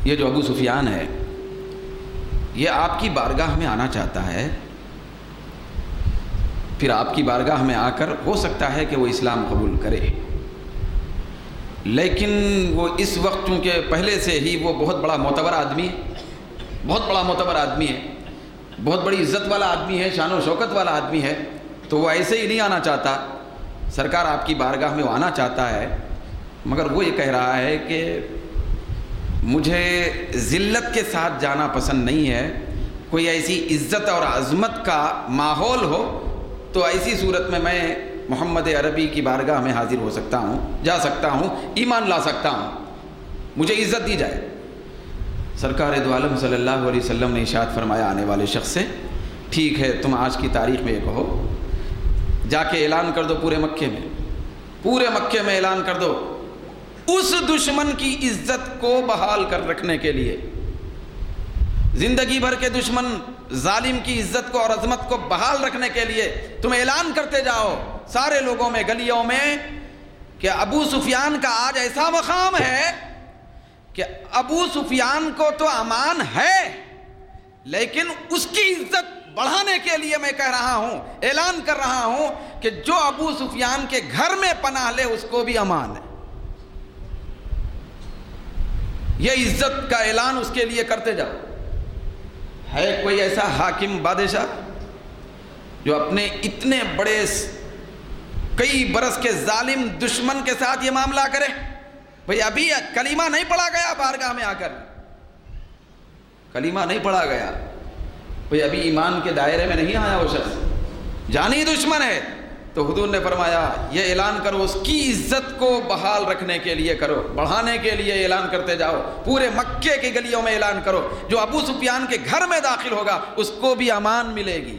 یہ جو ابو سفیان ہے یہ آپ کی بارگاہ میں آنا چاہتا ہے، پھر آپ کی بارگاہ میں آ کر ہو سکتا ہے کہ وہ اسلام قبول کرے، لیکن وہ اس وقت چونکہ پہلے سے ہی وہ بہت بڑا معتبر آدمی ہے، بہت بڑا معتبر آدمی ہے، بہت بڑی عزت والا آدمی ہے، شان و شوکت والا آدمی ہے، تو وہ ایسے ہی نہیں آنا چاہتا۔ سرکار آپ کی بارگاہ میں وہ آنا چاہتا ہے، مگر وہ یہ کہہ رہا ہے کہ مجھے ذلت کے ساتھ جانا پسند نہیں ہے، کوئی ایسی عزت اور عظمت کا ماحول ہو تو ایسی صورت میں محمد عربی کی بارگاہ میں حاضر ہو سکتا ہوں، جا سکتا ہوں، ایمان لا سکتا ہوں، مجھے عزت دی جائے۔ سرکار دو عالم صلی اللہ علیہ وسلم نے ارشاد فرمایا آنے والے شخص سے، ٹھیک ہے تم آج کی تاریخ میں یہ کہو، جا کے اعلان کر دو پورے مکے میں اعلان کر دو، اس دشمن کی عزت کو بحال کر رکھنے کے لیے، زندگی بھر کے دشمن ظالم کی عزت کو اور عظمت کو بحال رکھنے کے لیے تم اعلان کرتے جاؤ سارے لوگوں میں، گلیوں میں، کہ ابو سفیان کا آج ایسا مقام ہے کہ ابو سفیان کو تو امان ہے، لیکن اس کی عزت بڑھانے کے لیے میں کہہ رہا ہوں، اعلان کر رہا ہوں کہ جو ابو سفیان کے گھر میں پناہ لے اس کو بھی امان ہے۔ یہ عزت کا اعلان اس کے لیے کرتے جاؤ۔ ہے کوئی ایسا حاکم بادشاہ جو اپنے اتنے بڑے کئی برس کے ظالم دشمن کے ساتھ یہ معاملہ کرے؟ بھئی ابھی کلمہ نہیں پڑھا گیا بارگاہ میں آ کر، کلمہ نہیں پڑھا گیا، بھئی ابھی ایمان کے دائرے میں نہیں آیا وہ شخص، جانی دشمن ہے، تو حضور نے فرمایا یہ اعلان کرو، اس کی عزت کو بحال رکھنے کے لیے کرو، بڑھانے کے لیے اعلان کرتے جاؤ، پورے مکے کی گلیوں میں اعلان کرو، جو ابو سفیان کے گھر میں داخل ہوگا اس کو بھی امان ملے گی۔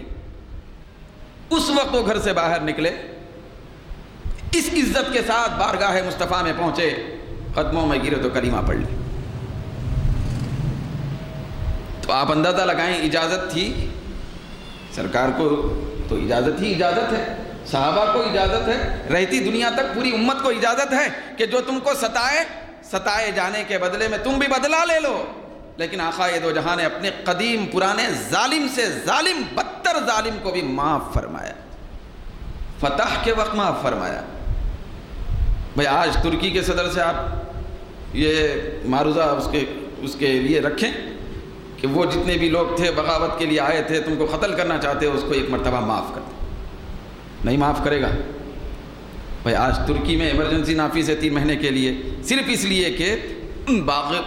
اس وقت وہ گھر سے باہر نکلے، اس عزت کے ساتھ بارگاہ مصطفیٰ میں پہنچے، قدموں میں گرے تو کلمہ پڑھ لی۔ تو آپ اندازہ لگائیں، اجازت تھی سرکار کو، تو اجازت ہی اجازت ہے، صحابہ کو اجازت ہے، رہتی دنیا تک پوری امت کو اجازت ہے کہ جو تم کو ستائے جانے کے بدلے میں تم بھی بدلہ لے لو، لیکن آقا دو جہاں نے اپنے قدیم پرانے ظالم سے ظالم بدتر ظالم کو بھی معاف فرمایا، فتح کے وقت معاف فرمایا۔ بھئی آج ترکی کے صدر سے آپ یہ معروضہ اس کے لیے رکھیں کہ وہ جتنے بھی لوگ تھے بغاوت کے لیے آئے تھے، تم کو قتل کرنا چاہتے ہو، اس کو ایک مرتبہ معاف کر دیں، نہیں معاف کرے گا۔ بھئی آج ترکی میں ایمرجنسی نافذ ہے 3 مہینے کے لیے، صرف اس لیے کہ ان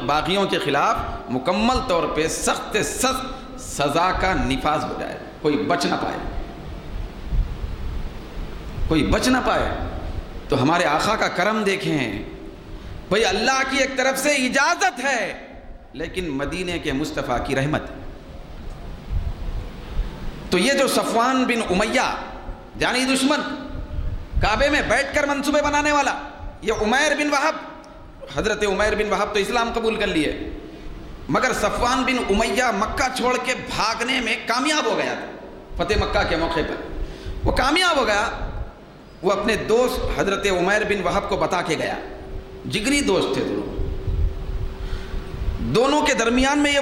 باغیوں کے خلاف مکمل طور پہ سخت سخت سزا کا نفاذ ہو جائے، کوئی بچ نہ پائے، کوئی بچ نہ پائے۔ تو ہمارے آقا کا کرم دیکھیں، بھئی اللہ کی ایک طرف سے اجازت ہے، لیکن مدینے کے مصطفیٰ کی رحمت۔ تو یہ جو صفوان بن امیہ جانی دشمن، کعبے میں بیٹھ کر منصوبے بنانے والا، یہ عمیر بن وہب، حضرت عمیر بن وہب تو اسلام قبول کر لیے، مگر صفوان بن امیہ مکہ چھوڑ کے بھاگنے میں کامیاب ہو گیا تھا، فتح مکہ کے موقع پر وہ کامیاب ہو گیا۔ وہ اپنے دوست حضرت عمیر بن وہب کو بتا کے گیا، جگری دوست تھے دونوں کے درمیان میں یہ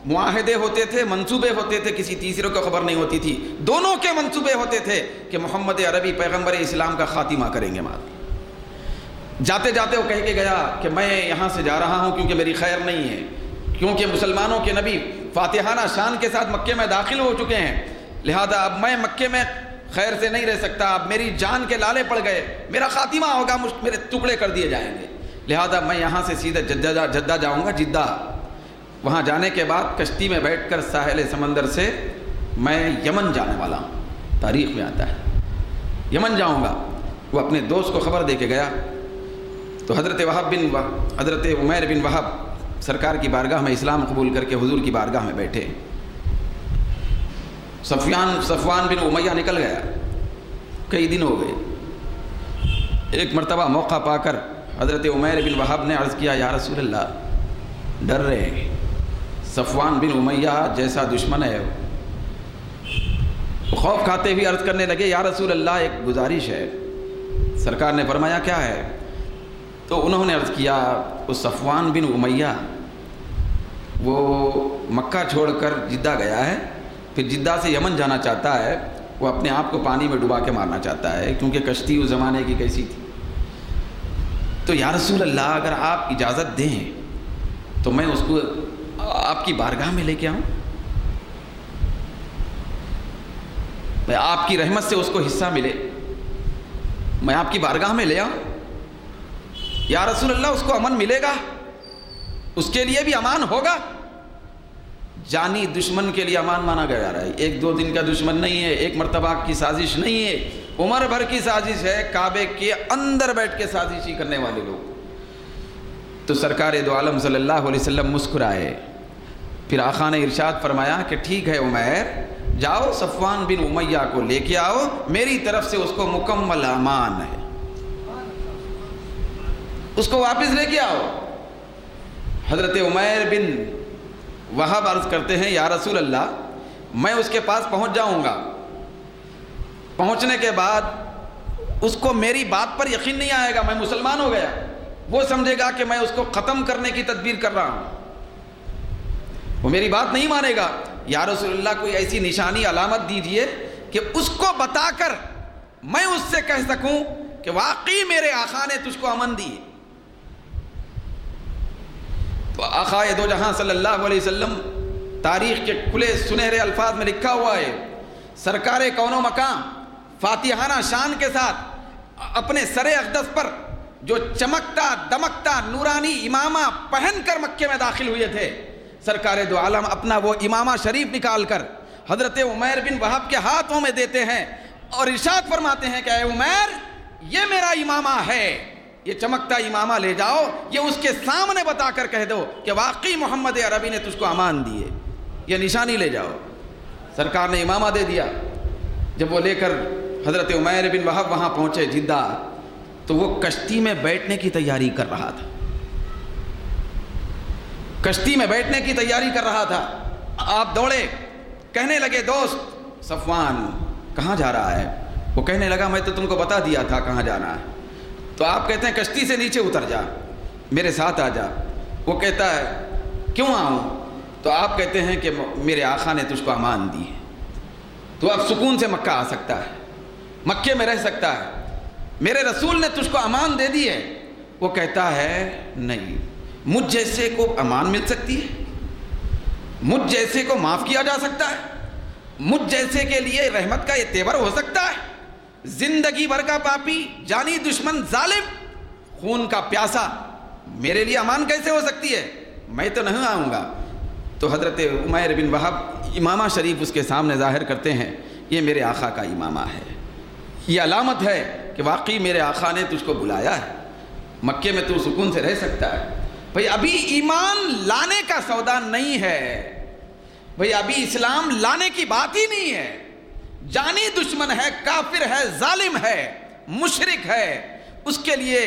معاہدے ہوتے تھے، منصوبے ہوتے تھے، کسی تیسرے کو خبر نہیں ہوتی تھی، دونوں کے منصوبے ہوتے تھے کہ محمد عربی پیغمبر اسلام کا خاتمہ کریں گے۔ جاتے جاتے وہ کہہ کے گیا کہ میں یہاں سے جا رہا ہوں کیونکہ میری خیر نہیں ہے، کیونکہ مسلمانوں کے نبی فاتحانہ شان کے ساتھ مکے میں داخل ہو چکے ہیں، لہذا اب میں مکے میں خیر سے نہیں رہ سکتا، اب میری جان کے لالے پڑ گئے، میرا خاتمہ ہوگا، میرے ٹکڑے کر دیے جائیں گے، لہذا میں یہاں سے سیدھے جدہ جاؤں گا، جدہ۔ وہاں جانے کے بعد کشتی میں بیٹھ کر ساحل سمندر سے میں یمن جانے والا ہوں، تاریخ میں آتا ہے یمن جاؤں گا۔ وہ اپنے دوست کو خبر دے کے گیا، تو حضرت عمیر بن وہب سرکار کی بارگاہ میں اسلام قبول کر کے حضور کی بارگاہ میں بیٹھے۔ صفوان بن امیہ نکل گیا، کئی دن ہو گئے۔ ایک مرتبہ موقع پا کر حضرت عمیر بن وہب نے عرض کیا، یا رسول اللہ ڈر رہے ہیں، صفوان بن امیہ جیسا دشمن ہے۔ خوف کھاتے ہوئے عرض کرنے لگے، یا رسول اللہ ایک گزارش ہے۔ سرکار نے فرمایا کیا ہے؟ تو انہوں نے عرض کیا وہ صفوان بن امیہ وہ مکہ چھوڑ کر جدہ گیا ہے، پھر جدہ سے یمن جانا چاہتا ہے، وہ اپنے آپ کو پانی میں ڈبا کے مارنا چاہتا ہے کیونکہ کشتی اس زمانے کی کیسی تھی۔ تو یا رسول اللہ اگر آپ اجازت دیں تو میں اس کو آپ کی بارگاہ میں لے کے آؤں، میں آپ کی رحمت سے اس کو حصہ ملے، میں آپ کی بارگاہ میں لے آؤں۔ یا رسول اللہ اس کو امن ملے گا، اس کے لیے بھی امان ہوگا۔ جانی دشمن کے لیے امان مانا گیا جا رہا ہے، ایک دو دن کا دشمن نہیں ہے، ایک مرتبہ کی سازش نہیں ہے، عمر بھر کی سازش ہے، کعبے کے اندر بیٹھ کے سازشی کرنے والے لوگ۔ تو سرکار دو عالم صلی اللہ علیہ وسلم مسکرائے، پھر آقا نے ارشاد فرمایا کہ ٹھیک ہے عمیر، جاؤ صفوان بن امیہ کو لے کے آؤ، میری طرف سے اس کو مکمل امان ہے، اس کو واپس لے کے آؤ۔ حضرت عمیر بن وہب عرض کرتے ہیں یا رسول اللہ میں اس کے پاس پہنچ جاؤں گا، پہنچنے کے بعد اس کو میری بات پر یقین نہیں آئے گا، میں مسلمان ہو گیا، وہ سمجھے گا کہ میں اس کو ختم کرنے کی تدبیر کر رہا ہوں، وہ میری بات نہیں مانے گا۔ یا رسول اللہ کوئی ایسی نشانی علامت دیجئے کہ اس کو بتا کر میں اس سے کہہ سکوں کہ واقعی میرے آقا نے تجھ کو امن دی۔ تو آقا دو جہاں صلی اللہ علیہ وسلم تاریخ کے کھلے سنہرے الفاظ میں لکھا ہوا ہے، سرکار کون و مقام فاتحانہ شان کے ساتھ اپنے سر اقدس پر جو چمکتا دمکتا نورانی امامہ پہن کر مکے میں داخل ہوئے تھے، سرکار دو عالم اپنا وہ امامہ شریف نکال کر حضرت عمیر بن وہب کے ہاتھوں میں دیتے ہیں اور ارشاد فرماتے ہیں کہ اے عمیر یہ میرا امامہ ہے، یہ چمکتا امامہ لے جاؤ، یہ اس کے سامنے بتا کر کہہ دو کہ واقعی محمد عربی نے تجھ کو امان دیے، یہ نشانی لے جاؤ۔ سرکار نے امامہ دے دیا۔ جب وہ لے کر حضرت عمیر بن وہب وہاں پہنچے جدہ، تو وہ کشتی میں بیٹھنے کی تیاری کر رہا تھا، کشتی میں بیٹھنے کی تیاری کر رہا تھا۔ آپ دوڑے، کہنے لگے دوست صفوان کہاں جا رہا ہے؟ وہ کہنے لگا میں تو تم کو بتا دیا تھا کہاں جانا ہے۔ تو آپ کہتے ہیں کشتی سے نیچے اتر جا، میرے ساتھ آ جا۔ وہ کہتا ہے کیوں آؤں؟ تو آپ کہتے ہیں کہ میرے آقا نے تجھ کو امان دی ہے، تو اب سکون سے مکہ آ سکتا ہے، مکے میں رہ سکتا ہے، میرے رسول نے تجھ کو امان دے دی ہے۔ وہ کہتا ہے نہیں، مجھ جیسے کو امان مل سکتی ہے، مجھ جیسے کو معاف کیا جا سکتا ہے، مجھ جیسے کے لیے رحمت کا یہ تیور ہو سکتا ہے؟ زندگی بھر کا پاپی، جانی دشمن، ظالم، خون کا پیاسا، میرے لیے امان کیسے ہو سکتی ہے؟ میں تو نہیں آؤں گا۔ تو حضرت عمیر بن وہب امامہ شریف اس کے سامنے ظاہر کرتے ہیں، یہ میرے آقا کا امامہ ہے، یہ علامت ہے کہ واقعی میرے آقا نے تجھ کو بلایا ہے، مکے میں تو سکون سے رہ سکتا ہے۔ بھئی ابھی ایمان لانے کا سودا نہیں ہے، بھئی ابھی اسلام لانے کی بات ہی نہیں ہے، جانی دشمن ہے، کافر ہے، ظالم ہے، مشرک ہے، اس کے لیے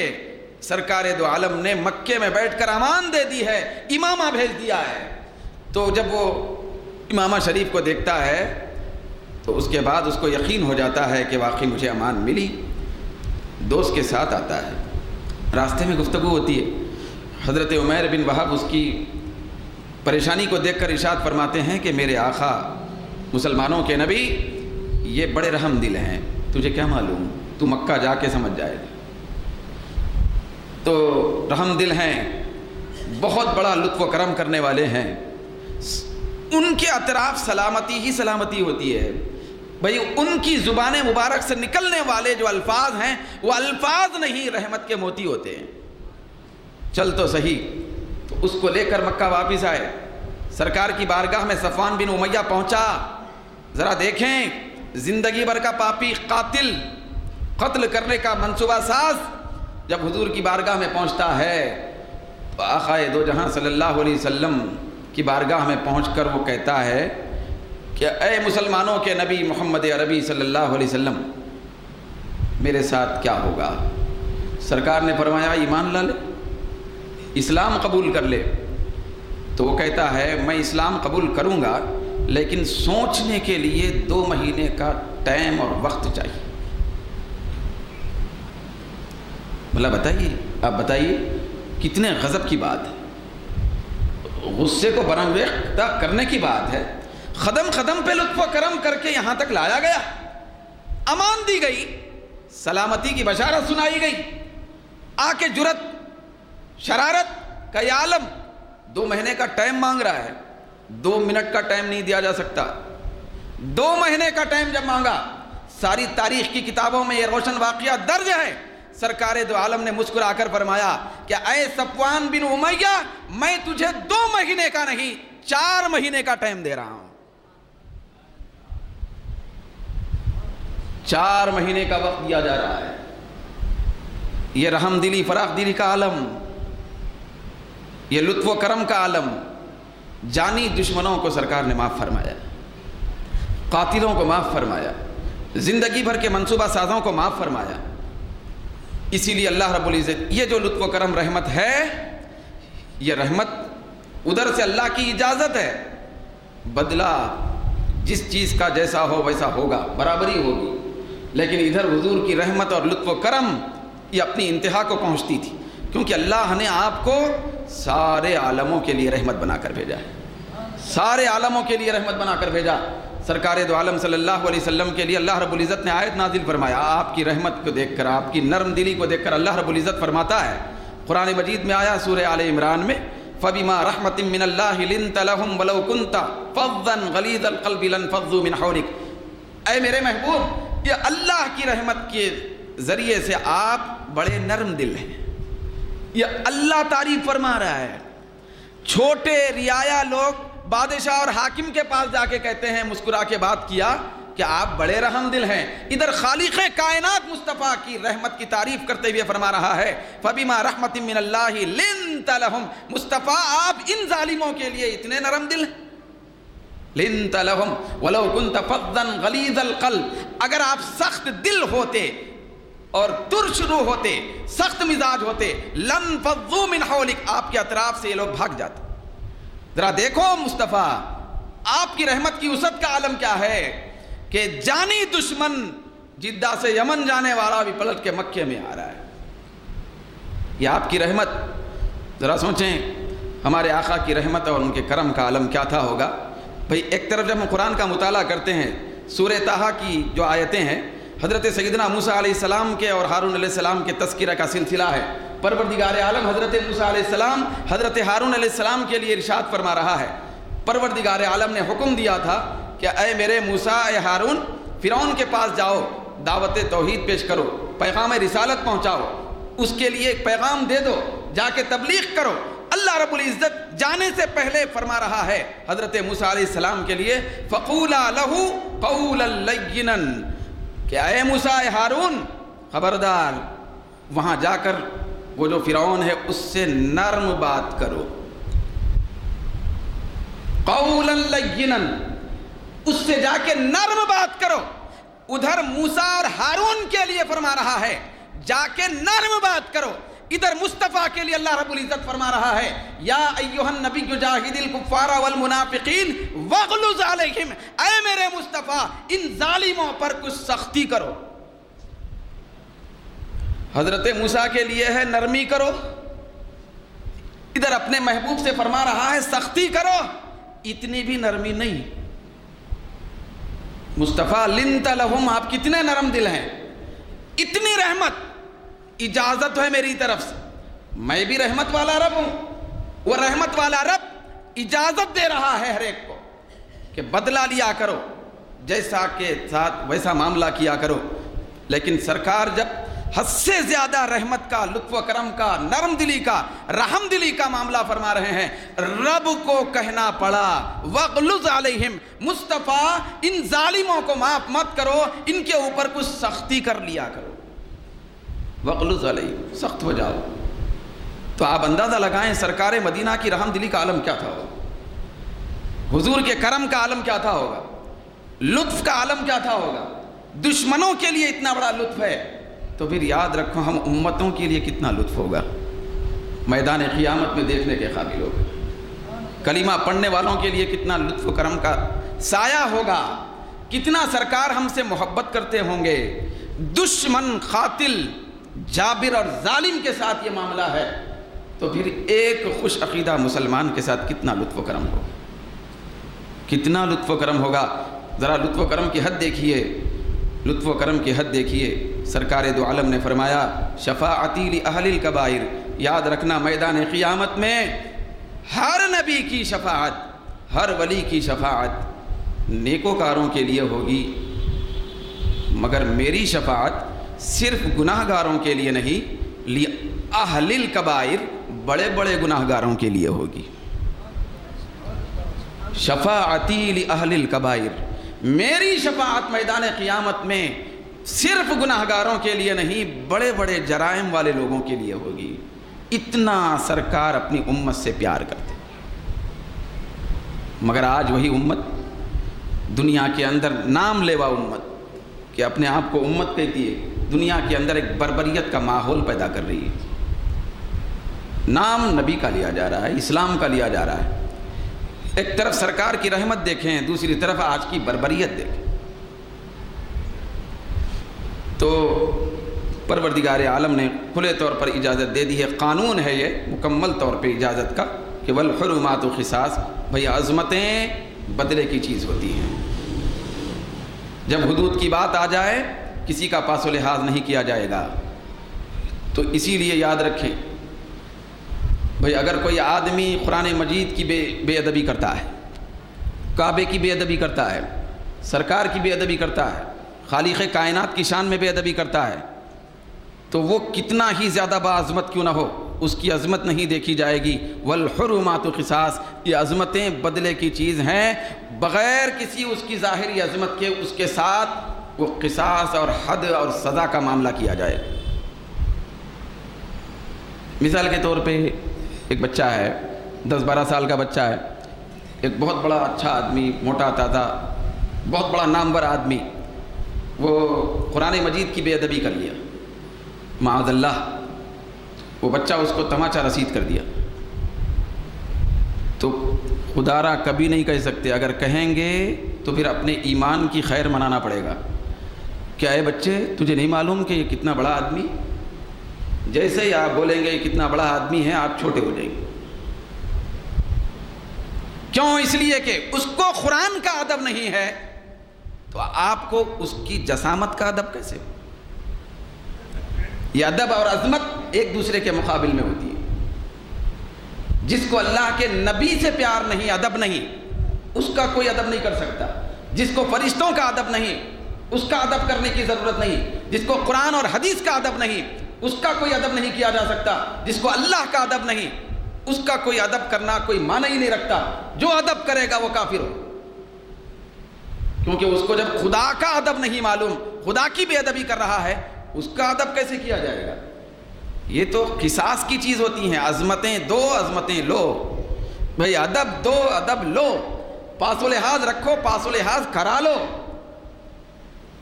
سرکار دو عالم نے مکے میں بیٹھ کر امان دے دی ہے، امامہ بھیج دیا ہے۔ تو جب وہ امامہ شریف کو دیکھتا ہے تو اس کے بعد اس کو یقین ہو جاتا ہے کہ واقعی مجھے امان ملی۔ دوست کے ساتھ آتا ہے، راستے میں گفتگو ہوتی ہے، حضرت عمیر بن وہب اس کی پریشانی کو دیکھ کر ارشاد فرماتے ہیں کہ میرے آقا مسلمانوں کے نبی یہ بڑے رحم دل ہیں، تجھے کیا معلوم، تو مکہ جا کے سمجھ جائے گا۔ تو رحم دل ہیں، بہت بڑا لطف و کرم کرنے والے ہیں، ان کے اطراف سلامتی ہی سلامتی ہوتی ہے۔ بھئی ان کی زبان مبارک سے نکلنے والے جو الفاظ ہیں وہ الفاظ نہیں، رحمت کے موتی ہوتے ہیں۔ چل تو صحیح، تو اس کو لے کر مکہ واپس آئے، سرکار کی بارگاہ میں صفوان بن امیہ پہنچا۔ ذرا دیکھیں، زندگی بھر کا پاپی، قاتل، قتل کرنے کا منصوبہ ساز جب حضور کی بارگاہ میں پہنچتا ہے تو آقا دو جہاں صلی اللہ علیہ وسلم کی بارگاہ میں پہنچ کر وہ کہتا ہے کہ اے مسلمانوں کے نبی محمد عربی صلی اللہ علیہ وسلم، میرے ساتھ کیا ہوگا؟ سرکار نے فرمایا ایمان لا لے، اسلام قبول کر لے۔ تو وہ کہتا ہے میں اسلام قبول کروں گا، لیکن سوچنے کے لیے 2 مہینے کا ٹائم اور وقت چاہیے۔ بھلا بتائیے آپ بتائیے کتنے غضب کی بات ہے، غصے کو برانگیختہ کرنے کی بات ہے۔ قدم قدم پہ لطف و کرم کر کے یہاں تک لایا گیا، امان دی گئی، سلامتی کی بشارت سنائی گئی، آ کے جرت شرارت کا یہ عالم 2 مہینے کا ٹائم مانگ رہا ہے۔ 2 منٹ کا ٹائم نہیں دیا جا سکتا، 2 مہینے کا ٹائم جب مانگا، ساری تاریخ کی کتابوں میں یہ روشن واقعہ درج ہے۔ سرکار دو عالم نے مسکرا کر فرمایا کہ اے صفوان بن امیہ، میں تجھے 2 مہینے کا نہیں 4 مہینے کا ٹائم دے رہا ہوں۔ 4 مہینے کا وقت دیا جا رہا ہے۔ یہ رحم دلی فراخ دلی کا عالم، یہ لطف و کرم کا عالم، جانی دشمنوں کو سرکار نے معاف فرمایا، قاتلوں کو معاف فرمایا، زندگی بھر کے منصوبہ سازوں کو معاف فرمایا۔ اسی لیے اللہ رب العزت یہ جو لطف و کرم رحمت ہے، یہ رحمت ادھر سے اللہ کی اجازت ہے، بدلہ جس چیز کا جیسا ہو ویسا ہوگا، برابری ہوگی، لیکن ادھر حضور کی رحمت اور لطف و کرم یہ اپنی انتہا کو پہنچتی تھی، کیونکہ اللہ نے آپ کو سارے عالموں کے لیے رحمت بنا کر بھیجا ہے، سارے عالموں کے لیے رحمت بنا کر بھیجا۔ سرکار دو عالم صلی اللہ علیہ وسلم کے لیے اللہ رب العزت نے آیت نازل فرمایا، آپ کی رحمت کو دیکھ کر، آپ کی نرم دلی کو دیکھ کر اللہ رب العزت فرماتا ہے، قرآن مجید میں آیا سورہ آل عمران میں، فَبِمَا رَحْمَةٍ مِّنَ اللَّهِ لِنْتَ لَهُمْ وَلَوْ كُنْتَ فَظًّا غَلِيظَ الْقَلْبِ لَانفَضُّوا مِنْ حَوْلِكَ۔ اے میرے محبوب، یہ اللہ کی رحمت کے ذریعے سے آپ بڑے نرم دل ہیں، یہ اللہ تعریف فرما رہا ہے۔ چھوٹے رعایا لوگ بادشاہ اور حاکم کے پاس جا کے کہتے ہیں، مسکرا کے بات کیا کہ آپ بڑے رحم دل ہیں، ادھر خالق کائنات مصطفیٰ کی رحمت کی تعریف کرتے ہوئے فرما رہا ہے، فَبِمَا رَحْمَةٍ مِّنَ اللَّهِ لِنْتَ لَهُمْ۔ مصطفیٰ آپ ان ظالموں کے لیے اتنے نرم دل ہیں، لِنْتَ لَهُمْ وَلَوْ كُنْتَ فَظًّا غَلِيظَ الْقَلْبِ، اگر آپ سخت دل ہوتے اور ترش روح ہوتے، سخت مزاج ہوتے، لَانفَضُّوا مِنْ حَوْلِكَ، آپ کے اطراف سے یہ لوگ بھاگ جاتے۔ ذرا دیکھو مصطفیٰ، آپ کی رحمت کی وسعت کا عالم کیا ہے کہ جانی دشمن جدہ سے یمن جانے والا بھی پلٹ کے مکے میں آ رہا ہے۔ یہ آپ کی رحمت، ذرا سوچیں ہمارے آقا کی رحمت اور ان کے کرم کا عالم کیا تھا ہوگا۔ بھئی ایک طرف جب ہم قرآن کا مطالعہ کرتے ہیں، سورہ طٰہٰ کی جو آیتیں ہیں، حضرت سیدنا موسیٰ علیہ السلام کے اور ہارون علیہ السلام کے تذکرہ کا سلسلہ ہے۔ پروردگار عالم حضرت موسیٰ علیہ السلام حضرت ہارون علیہ السلام کے لیے ارشاد فرما رہا ہے، پروردگار عالم نے حکم دیا تھا کہ اے میرے موسیٰ، اے ہارون، فرعون کے پاس جاؤ، دعوت توحید پیش کرو، پیغام رسالت پہنچاؤ، اس کے لیے ایک پیغام دے دو، جا کے تبلیغ کرو۔ اللہ رب العزت جانے سے پہلے فرما رہا ہے حضرت موسیٰ علیہ السلام کے لیے، فَقُولَا لَهُ قَوْلًا لَيِّنًا، کہ اے موسیٰ، اے ہارون، خبردار وہاں جا کر وہ جو فرعون ہے اس سے نرم بات کرو، قولا لینا، اس سے جا کے نرم بات کرو۔ ادھر موسیٰ اور ہارون کے لیے فرما رہا ہے جا کے نرم بات کرو، ادھر مصطفیٰ کے لیے اللہ رب العزت فرما رہا ہے، یا ایھا النبی جاہد الکفار والمنافقین واغلظ علیہم، اے میرے مصطفیٰ ان ظالموں پر کچھ سختی کرو۔ حضرت موسیٰ کے لیے ہے نرمی کرو، ادھر اپنے محبوب سے فرما رہا ہے سختی کرو، اتنی بھی نرمی نہیں۔ مصطفیٰ لنت لہم، آپ کتنے نرم دل ہیں، اتنی رحمت، اجازت ہے میری طرف سے، میں بھی رحمت والا رب ہوں، وہ رحمت والا رب اجازت دے رہا ہے ہر ایک کو کہ بدلہ لیا کرو، جیسا کے ساتھ ویسا معاملہ کیا کرو۔ لیکن سرکار جب حد سے زیادہ رحمت کا، لطف و کرم کا، نرم دلی کا، رحم دلی کا معاملہ فرما رہے ہیں، رب کو کہنا پڑا وَغْلُظْ عَلَيْهِمْ، مصطفیٰ ان ظالموں کو معاف مت کرو، ان کے اوپر کچھ سختی کر لیا کرو، وَغْلُظْ عَلَيْهِمْ، سخت ہو جاؤ۔ تو آپ اندازہ لگائیں سرکار مدینہ کی رحم دلی کا عالم کیا تھا ہوگا، حضور کے کرم کا عالم کیا تھا ہوگا، لطف کا عالم کیا تھا ہوگا۔ دشمنوں کے لیے اتنا بڑا لطف ہے تو پھر یاد رکھو ہم امتوں کے لیے کتنا لطف ہوگا، میدان قیامت میں دیکھنے کے قابل ہوگا۔ کلمہ پڑھنے والوں کے لیے کتنا لطف و کرم کا سایہ ہوگا، کتنا سرکار ہم سے محبت کرتے ہوں گے۔ دشمن قاتل جابر اور ظالم کے ساتھ یہ معاملہ ہے، تو پھر ایک خوش عقیدہ مسلمان کے ساتھ کتنا لطف و کرم ہوگا، کتنا لطف و کرم ہوگا۔ ذرا لطف و کرم کی حد دیکھیے، لطف و کرم کی حد دیکھیے۔ سرکار دو عالم نے فرمایا شفاعتی لأہل الکبائر، یاد رکھنا میدان قیامت میں ہر نبی کی شفاعت، ہر ولی کی شفاعت نیکوکاروں کے لیے ہوگی، مگر میری شفاعت صرف گناہ گاروں کے لیے نہیں، لأہل الکبائر بڑے بڑے گناہ گاروں کے لیے ہوگی۔ شفاعتی لأہل الکبائر، میری شفاعت میدان قیامت میں صرف گناہ گاروں کے لیے نہیں، بڑے بڑے جرائم والے لوگوں کے لیے ہوگی۔ اتنا سرکار اپنی امت سے پیار کرتے، مگر آج وہی امت دنیا کے اندر نام لیوا امت کہ اپنے آپ کو امت کہتی ہے، دنیا کے اندر ایک بربریت کا ماحول پیدا کر رہی ہے۔ نام نبی کا لیا جا رہا ہے، اسلام کا لیا جا رہا ہے۔ ایک طرف سرکار کی رحمت دیکھیں، دوسری طرف آج کی بربریت دیکھیں۔ تو پروردگار عالم نے کھلے طور پر اجازت دے دی ہے، قانون ہے یہ مکمل طور پہ اجازت کا کہ والحرمات قصاص، بھئی عظمتیں بدلے کی چیز ہوتی ہیں۔ جب حدود کی بات آ جائے کسی کا پاس و لحاظ نہیں کیا جائے گا۔ تو اسی لیے یاد رکھیں بھئی، اگر کوئی آدمی قرآن مجید کی بے ادبی کرتا ہے، کعبے کی بے ادبی کرتا ہے، سرکار کی بے ادبی کرتا ہے، خالق کائنات کی شان میں بے ادبی کرتا ہے، تو وہ کتنا ہی زیادہ باعظمت کیوں نہ ہو، اس کی عظمت نہیں دیکھی جائے گی۔ والحرمات قصاص، یہ عظمتیں بدلے کی چیز ہیں، بغیر کسی اس کی ظاہری عظمت کے اس کے ساتھ وہ قصاص اور حد اور سزا کا معاملہ کیا جائے۔ مثال کے طور پہ ایک بچہ ہے، 10-12 سال کا بچہ ہے، ایک بہت بڑا اچھا آدمی، موٹا تازہ، بہت بڑا نامور آدمی، وہ قرآن مجید کی بے ادبی کر لیا، معاذ اللہ، وہ بچہ اس کو تماچا رسید کر دیا۔ تو خدا را کبھی نہیں کہہ سکتے، اگر کہیں گے تو پھر اپنے ایمان کی خیر منانا پڑے گا۔ کیا اے بچے تجھے نہیں معلوم کہ یہ کتنا بڑا آدمی؟ جیسے ہی آپ بولیں گے یہ کتنا بڑا آدمی ہے، آپ چھوٹے ہو جائیں گے۔ کیوں؟ اس لیے کہ اس کو قرآن کا ادب نہیں ہے، تو آپ کو اس کی جسامت کا ادب کیسے؟ یہ ادب اور عظمت ایک دوسرے کے مقابل میں ہوتی ہے۔ جس کو اللہ کے نبی سے پیار نہیں، ادب نہیں، اس کا کوئی ادب نہیں کر سکتا۔ جس کو فرشتوں کا ادب نہیں، اس کا ادب کرنے کی ضرورت نہیں۔ جس کو قرآن اور حدیث کا ادب نہیں، اس کا کوئی ادب نہیں کیا جا سکتا۔ جس کو اللہ کا ادب نہیں، اس کا کوئی ادب کرنا کوئی معنی ہی نہیں رکھتا۔ جو ادب کرے گا وہ کافر ہو، کیونکہ اس کو جب خدا کا ادب نہیں معلوم، خدا کی بے ادبی کر رہا ہے، اس کا ادب کیسے کیا جائے گا؟ یہ تو قصاص کی چیز ہوتی ہیں۔ عظمتیں دو، عظمتیں لو، بھئی ادب دو، ادب لو، پاس و لحاظ رکھو، پاس و لحاظ کرا لو،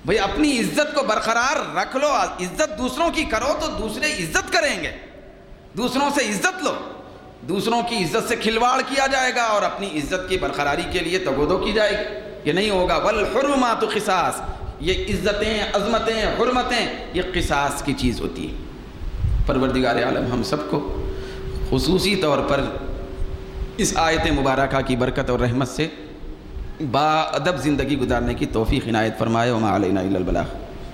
بھئی اپنی عزت کو برقرار رکھ لو۔ عزت دوسروں کی کرو تو دوسرے عزت کریں گے، دوسروں سے عزت لو۔ دوسروں کی عزت سے کھلواڑ کیا جائے گا اور اپنی عزت کی برقراری کے لیے تگودو کی جائے گی، یہ نہیں ہوگا۔ والحرمات قصاص، یہ عزتیں، عظمتیں، حرمتیں، یہ قصاص کی چیز ہوتی ہے۔ پروردگار عالم ہم سب کو خصوصی طور پر اس آیت مبارکہ کی برکت اور رحمت سے با ادب زندگی گزارنے کی توفیق عنایت فرمائے۔ وما علینا الا البلاغ۔